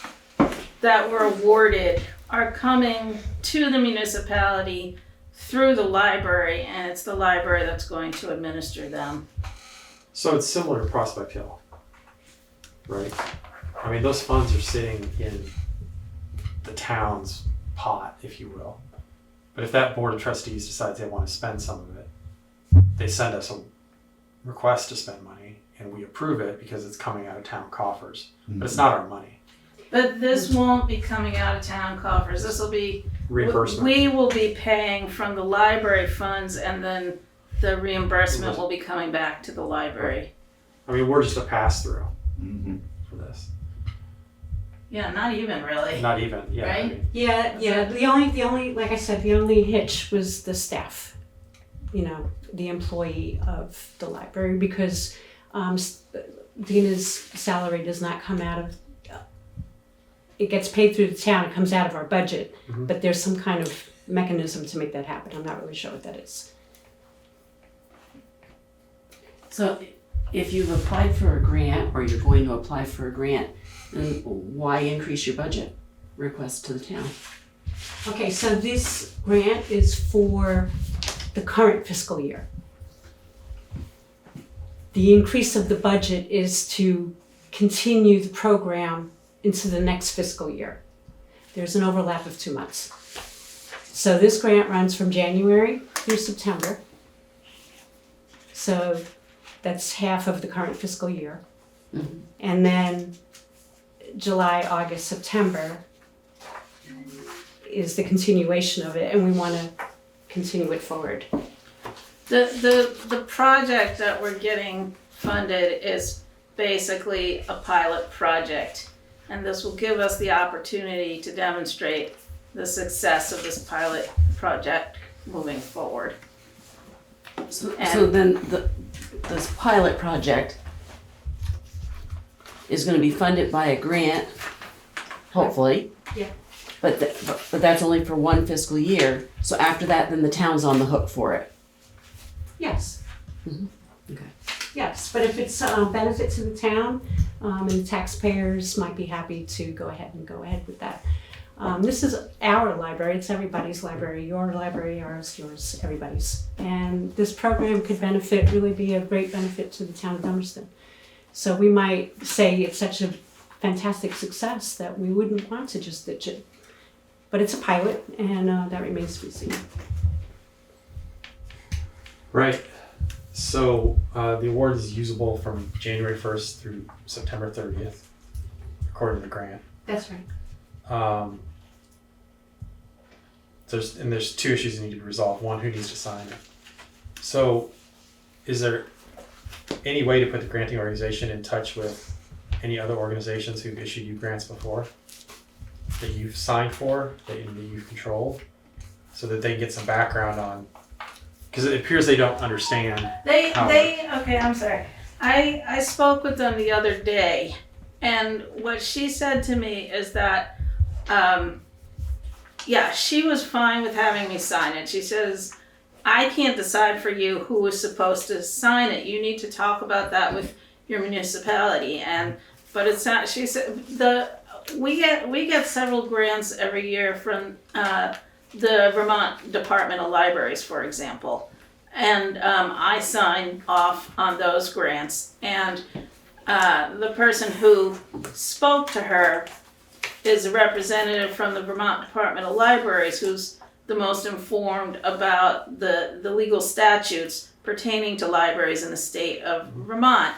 that were awarded are coming to the municipality through the library, and it's the library that's going to administer them. So it's similar to Prospect Hill, right? I mean, those funds are sitting in the town's pot, if you will. But if that board of trustees decides they want to spend some of it, they send us a request to spend money, and we approve it because it's coming out of town coffers. But it's not our money. But this won't be coming out of town coffers. This will be Reimbursement. We will be paying from the library funds, and then the reimbursement will be coming back to the library. I mean, we're just a pass-through Mm-hmm. for this. Yeah, not even really. Not even, yeah. Right? I mean, Yeah. The only, like I said, the only hitch was the staff, the employee of the library, because Dina's salary does not come out of, it gets paid through the town, it comes out of our budget, but there's some kind of mechanism to make that happen. I'm not really sure what that is. So if you've applied for a grant or you're going to apply for a grant, then why increase your budget request to the town? Okay, so this grant is for the current fiscal year. The increase of the budget is to continue the program into the next fiscal year. There's an overlap of 2 months. So this grant runs from January through September. So that's half of the current fiscal year. Mhm. And then July, August, September is the continuation of it, and we want to continue it forward. The project that we're getting funded is basically a pilot project. And this will give us the opportunity to demonstrate the success of this pilot project moving forward. So And- then this pilot project is gonna be funded by a grant, hopefully. Yeah. But that's only for one fiscal year, so after that, then the town's on the hook for it. Yes. Okay. Yes, but if it's a benefit to the town, and the taxpayers might be happy to go ahead with that. This is our library, it's everybody's library, your library, ours, yours, everybody's. And this program could really be a great benefit to the town of Dummerston. So we might say it's such a fantastic success that we wouldn't want to just ditch it. But it's a pilot, and that remains to be seen. Right. So the award is usable from January 1st through September 30th, according to the grant. That's right. There's two issues that need to be resolved. One, who needs to sign it. So, is there any way to put the granting organization in touch with any other organizations who've issued you grants before that you've signed for, that you've controlled, so that they can get some background on? Because it appears they don't understand. Okay, I'm sorry. I spoke with them the other day, and what she said to me is that, she was fine with having me sign it. She says, I can't decide for you who is supposed to sign it. You need to talk about that with your municipality. But it's not, she said, we get several grants every year from the Vermont Department of Libraries, for example. And I sign off on those grants. And the person who spoke to her is a representative from the Vermont Department of Libraries, who's the most informed about the legal statutes pertaining to libraries in the state of Vermont.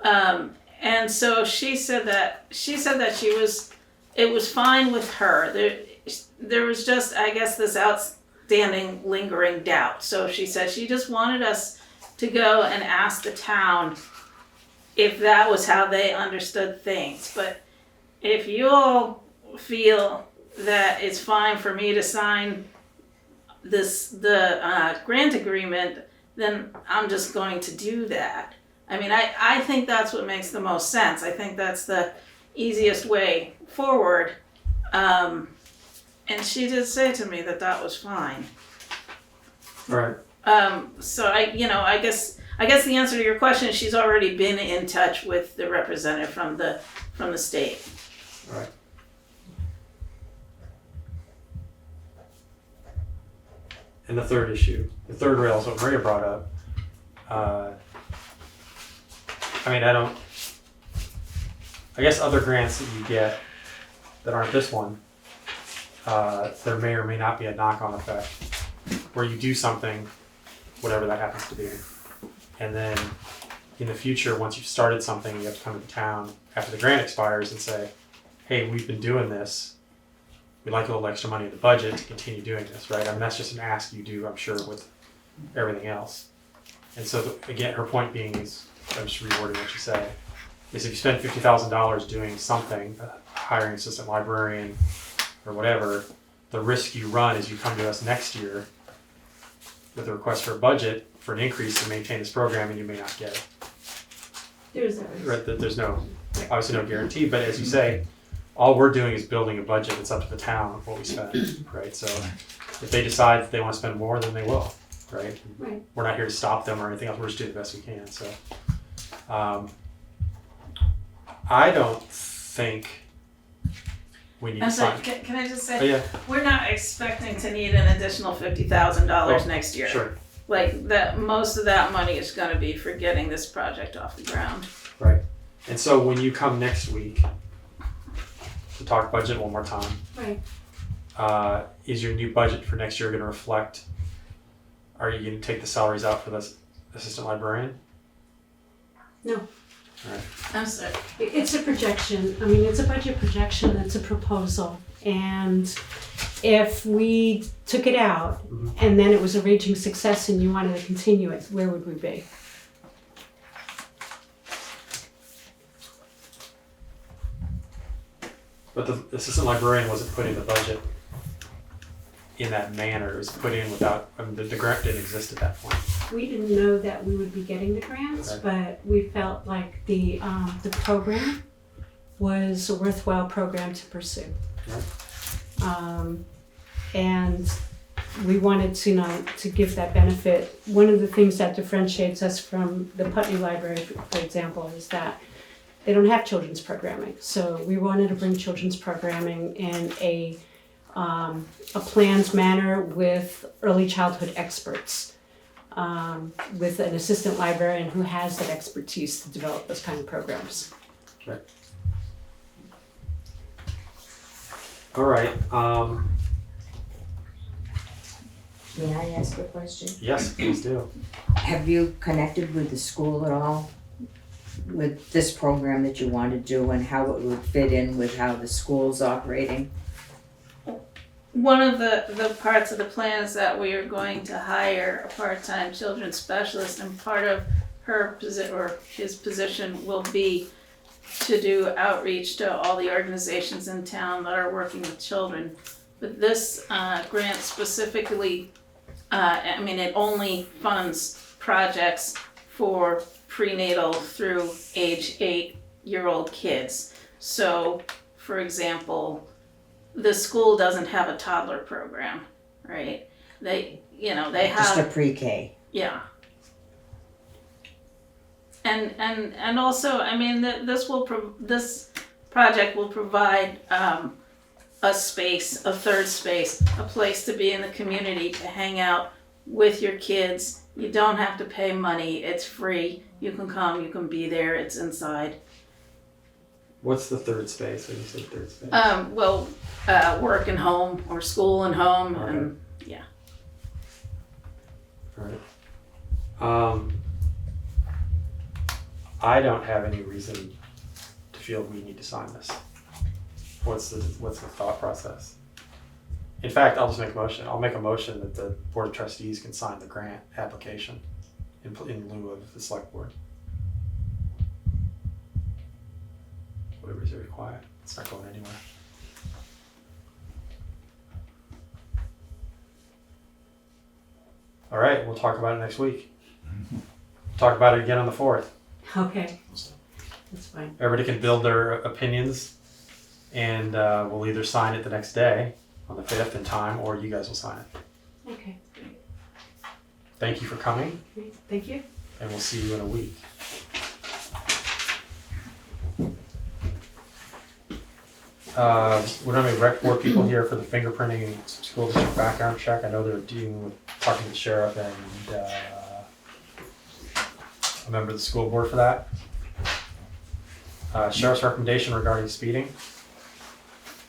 And so she said that it was fine with her. There was just, I guess, this outstanding lingering doubt. So she said she just wanted us to go and ask the town if that was how they understood things. But if you all feel that it's fine for me to sign the grant agreement, then I'm just going to do that. I mean, I think that's what makes the most sense. I think that's the easiest way forward. And she did say to me that was fine. Right. So I guess the answer to your question is she's already been in touch with the representative from the state. Right. And the third issue, the third rail is what Maria brought up. I guess other grants that you get that aren't this one, there may or may not be a knock-on effect where you do something, whatever that happens to be. And then in the future, once you've started something, you have to come to the town after the grant expires and say, hey, we've been doing this. We'd like a little extra money in the budget to continue doing this, right? I mean, that's just an ask you do, I'm sure, with everything else. And so, again, her point being is, I'm just rewording what you said, is if you spend $50,000 doing something, hiring an assistant librarian or whatever, the risk you run is you come to us next year with a request for a budget for an increase to maintain this program and you may not get it. There's that risk. Right, there's obviously no guarantee, but as you say, all we're doing is building a budget. It's up to the town what we spend, right? So if they decide that they want to spend more, then they will, right? Right. We're not here to stop them or anything else. We're just doing the best we can. So I don't think we need I'm to sorry, sign. can I just say, Oh, yeah, we're not expecting to need an additional $50,000 next year. sure, Like that, most of that money is going to be for getting this project off the ground. right. And so when you come next week to talk budget one more time, Right. Is your new budget for next year going to reflect? Are you going to take the salaries out for this assistant librarian? No. All right. I'm sorry. It's a projection. I mean, it's a budget projection. It's a proposal. And if we took it out and then it was a raging success and you wanted to continue it, where would we be? But the assistant librarian wasn't put in the budget in that manner. It was put in without, I mean, the grant didn't exist at that point. We didn't know that we would be getting the grants, Okay. but we felt like the program was a worthwhile program to pursue. Right. And we wanted to give that benefit. One of the things that differentiates us from the Putney Library, for example, is that they don't have children's programming. So we wanted to bring children's programming in a planned manner with early childhood experts, with an assistant librarian who has that expertise to develop those kind of programs. Right. All right. May I ask a question? Yes, please do. Have you connected with the school at all with this program that you want to do and how it would fit in with how the school's operating? One of the parts of the plan is that we are going to hire a part-time children's specialist, and part of her position or his position will be to do outreach to all the organizations in town that are working with children. But this grant specifically, I mean, it only funds projects for prenatal through age 8-year-old kids. So, for example, the school doesn't have a toddler program, right? They have Just a pre-K. yeah. And also, I mean, this project will provide a space, a third space, a place to be in the community, to hang out with your kids. You don't have to pay money. It's free. You can come. You can be there. It's inside. What's the third space when you say third space? Work and home, or school and home, Okay. and yeah. All right. I don't have any reason to feel we need to sign this. What's the thought process? In fact, I'll just make a motion. I'll make a motion that the Board of Trustees can sign the grant application in lieu of the Select Board. Whatever's required. It's not going anywhere. All right, we'll talk about it next week. Talk about it again on the 4th. Okay, that's fine. Everybody can build their opinions, and we'll either sign it the next day on the 5th in time, or you guys will sign it. Okay, Thank you for coming, great. Thank you. and we'll see you in a week. We don't have any rec board people here for the fingerprinting and school district background check. I know they're dealing with talking to the sheriff and a member of the school board for that. Sheriff's recommendation regarding speeding.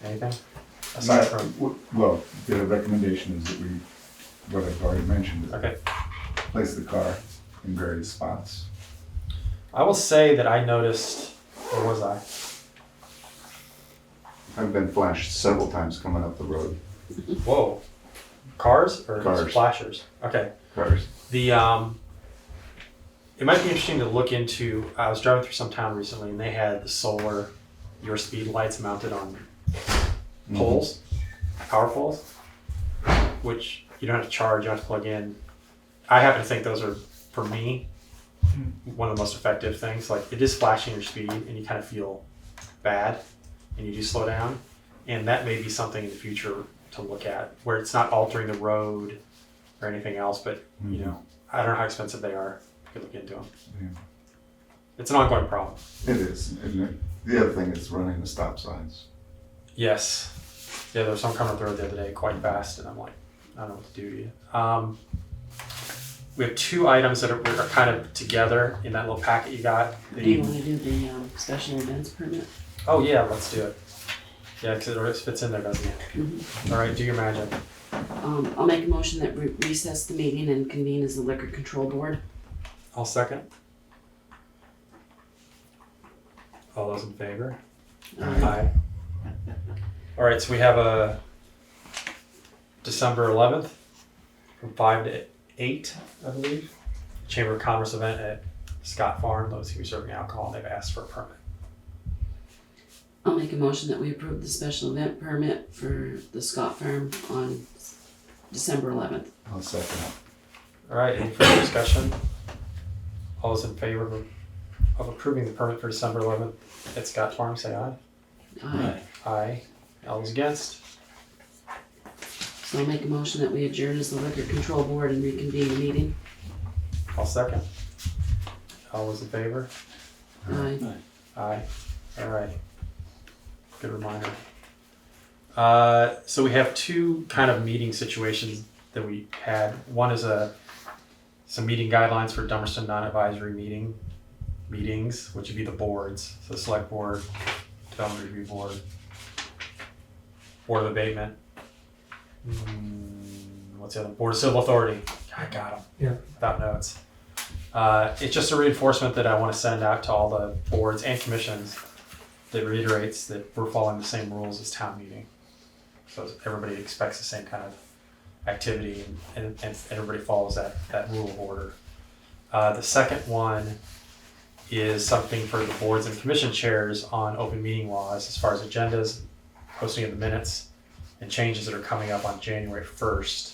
Anything aside from? Well, the recommendation is that we, what I've already mentioned, Okay. place the car in various spots. I will say that I noticed, where was I? I've been flashed several times coming up the road. Whoa. Cars or Cars. flashers? Okay. Cars. The it might be interesting to look into. I was driving through some town recently, and they had the solar your speed lights mounted on poles, power poles, which you don't have to charge. You don't have to plug in. I happen to think those are, for me, one of the most effective things. Like, it is flashing your speed, and you kind of feel bad, and you do slow down. And that may be something in the future to look at, where it's not altering the road or anything else, but you know, I don't know how expensive they are. You could look into them. Yeah. It's an ongoing problem. It is, isn't it? The other thing is running the stop signs. Yes. Yeah, there was some coming up the road the other day quite fast, and I'm like, I don't know what to do to you. We have two items that are kind of together in that little packet you got. Do you want to do the special events permit? Oh yeah, let's do it. Yeah, because it fits in there, doesn't it? Mm-hmm. All right, do your magic. I'll make a motion that we recess the meeting and convene as the Liquor Control Board. I'll second. All those in favor? Aye. All right, so we have a December 11th from 5 to 8, I believe. Chamber of Commerce event at Scott Farm. Those who are serving alcohol, they've asked for a permit. I'll make a motion that we approve the special event permit for the Scott Farm on December 11th. I'll second it. All right, any further discussion? All those in favor of approving the permit for December 11th at Scott Farm, say aye. Aye. Aye. All those against? So I'll make a motion that we adjourn as the Liquor Control Board and reconvene the meeting. I'll second. All those in favor? Aye. Aye. All right. Good reminder. So we have two kind of meeting situations that we had. One is some meeting guidelines for Dummerston non-advisory meetings, which would be the boards. So the Select Board, Development Review Board, Board of Abatement. What's the other? Board of Civil Authority. I got them. Yeah. Without notes. It's just a reinforcement that I want to send out to all the boards and commissions that reiterates that we're following the same rules as town meeting. So everybody expects the same kind of activity and everybody follows that rule of order. The second one is something for the boards and commission chairs on open meeting laws as far as agendas, posting of the minutes, and changes that are coming up on January 1st.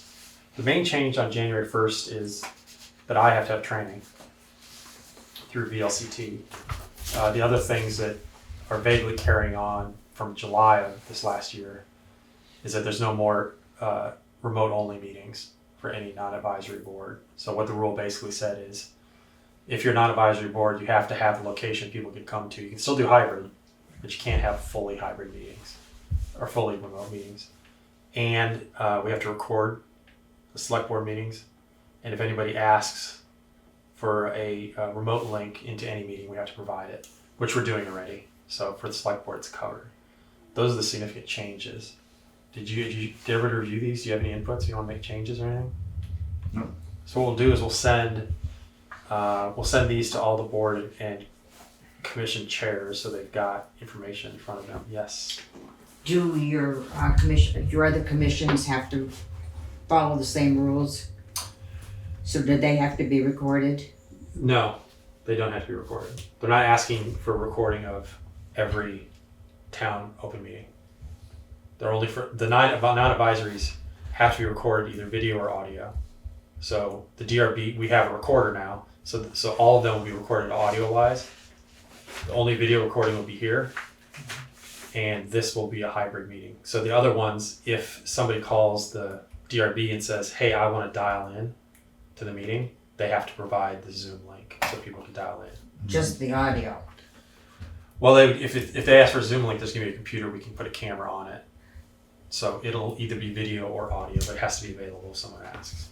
The main change on January 1st is that I have to have training through VLCT. The other things that are vaguely carrying on from July of this last year is that there's no more remote-only meetings for any non-advisory board. So what the rule basically said is, if you're a non-advisory board, you have to have a location people can come to. You can still do hybrid, but you can't have fully hybrid meetings or fully remote meetings. And we have to record the select board meetings. And if anybody asks for a remote link into any meeting, we have to provide it, which we're doing already. So for the select board, it's covered. Those are the significant changes. Did everybody review these? Do you have any inputs? Do you want to make changes or anything? No. So what we'll do is we'll send these to all the board and commission chairs so they've got information in front of them. Yes. Do your your other commissions have to follow the same rules? So do they have to be recorded? No, they don't have to be recorded. They're not asking for recording of every town open meeting. They're only for the non-advisories have to be recorded either video or audio. So the DRB, we have a recorder now, so all of them will be recorded audio-wise. The only video recording will be here, and this will be a hybrid meeting. So the other ones, if somebody calls the DRB and says, "Hey, I want to dial in to the meeting," they have to provide the Zoom link so people can dial in. Just the audio? Well, if they ask for a Zoom link, there's going to be a computer. We can put a camera on it. So it'll either be video or audio, but it has to be available if someone asks.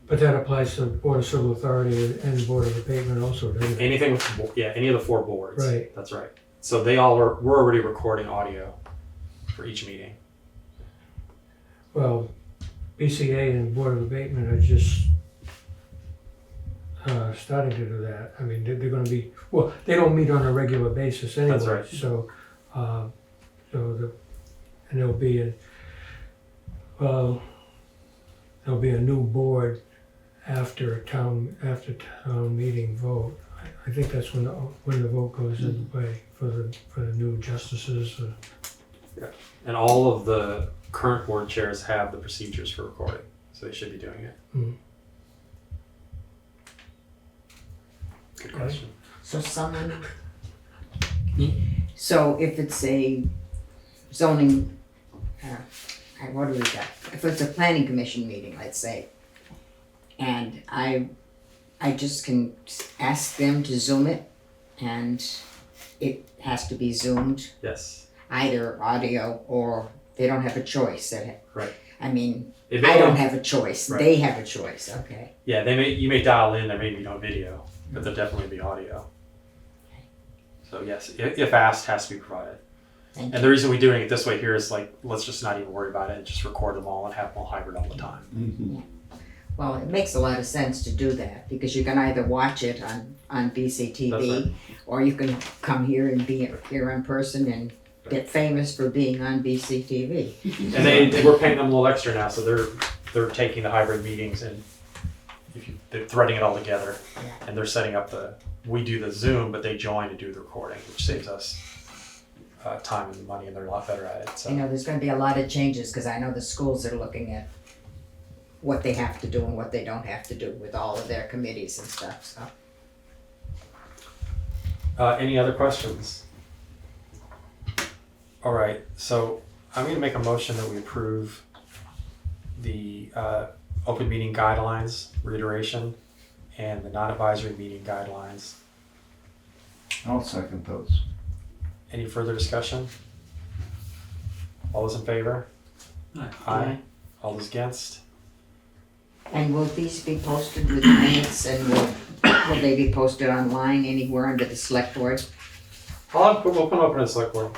But that applies to Board of Civil Authority and Board of Abatement also, doesn't it? Anything with, any of the four boards. Right. That's right. So we're already recording audio for each meeting. Well, BCA and Board of Abatement are just starting to do that. I mean, they're going to be, well, they don't meet on a regular basis anyway. That's right. So, and there'll be a new board after town meeting vote. I think that's when the vote goes into play for the new justices. And all of the current board chairs have the procedures for recording, so they should be doing it. Mm. Good question. So so if it's a zoning, what do we got? If it's a planning commission meeting, let's say, and I just can ask them to Zoom it, and it has to be Zoomed, Yes. either audio or they don't have a choice. Right. I mean, If I they don't have a choice. Right. They have a choice. Okay. Yeah, you may dial in. There may be no video, but there'll definitely be audio. So yes, if asked, has to be provided. Thank And the reason we're doing it this way here is let's just not even worry about it and just record them all and have them all hybrid all the time. Mm-hmm. Well, it makes a lot of sense to do that, because you can either watch it on That's BCTV, right. or you can come here and be here in person and get famous for being on BCTV. And we're paying them a little extra now, so they're taking the hybrid meetings and they're threading it all together. Yeah. And they're setting up we do the Zoom, but they join to do the recording, which saves us time and money, and they're a lot better at it. So. You know, there's gonna be a lot of changes, because I know the schools are looking at what they have to do and what they don't have to do with all of their committees and stuff, so. Any other questions? All right, so I'm going to make a motion that we approve the open meeting guidelines reiteration and the non-advisory meeting guidelines. I'll second those. Any further discussion? All those in favor? Aye. Aye. All those against? And will these be posted with minutes, and will they be posted online anywhere under the select board? We'll put them up in the select board.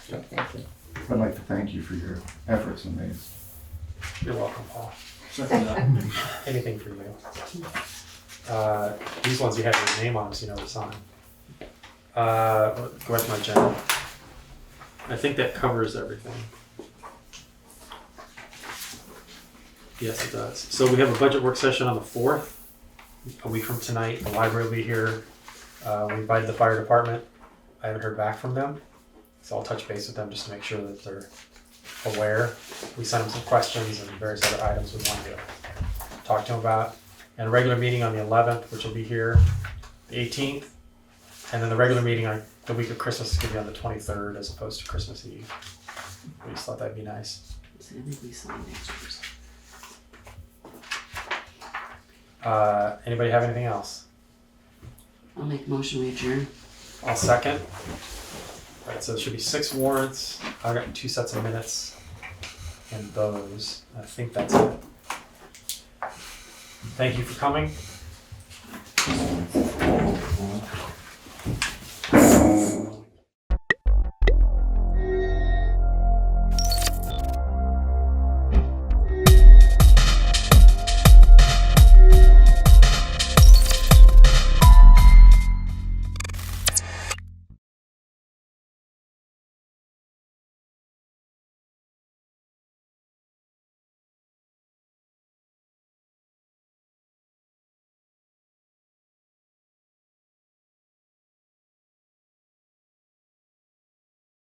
Thank you. I'd like to thank you for your efforts in these. You're welcome, Paul. Second that. Anything for you. These ones you have your name on them, so you know to sign. Go back to my agenda. I think that covers everything. Yes, it does. So we have a budget work session on the 4th, a week from tonight. The library will be here. We invited the fire department. I haven't heard back from them, so I'll touch base with them just to make sure that they're aware. We sent them some questions and various other items we wanted to talk to them about. And a regular meeting on the 11th, which will be here, the 18th. And then the regular meeting on the week of Christmas is going to be on the 23rd as opposed to Christmas Eve. We just thought that'd be nice. So I think we signed extras. Anybody have anything else? I'll make a motion, we adjourn. I'll second. All right, so there should be 6 warrants. I've got 2 sets of minutes and those. I think that's it. Thank you for coming.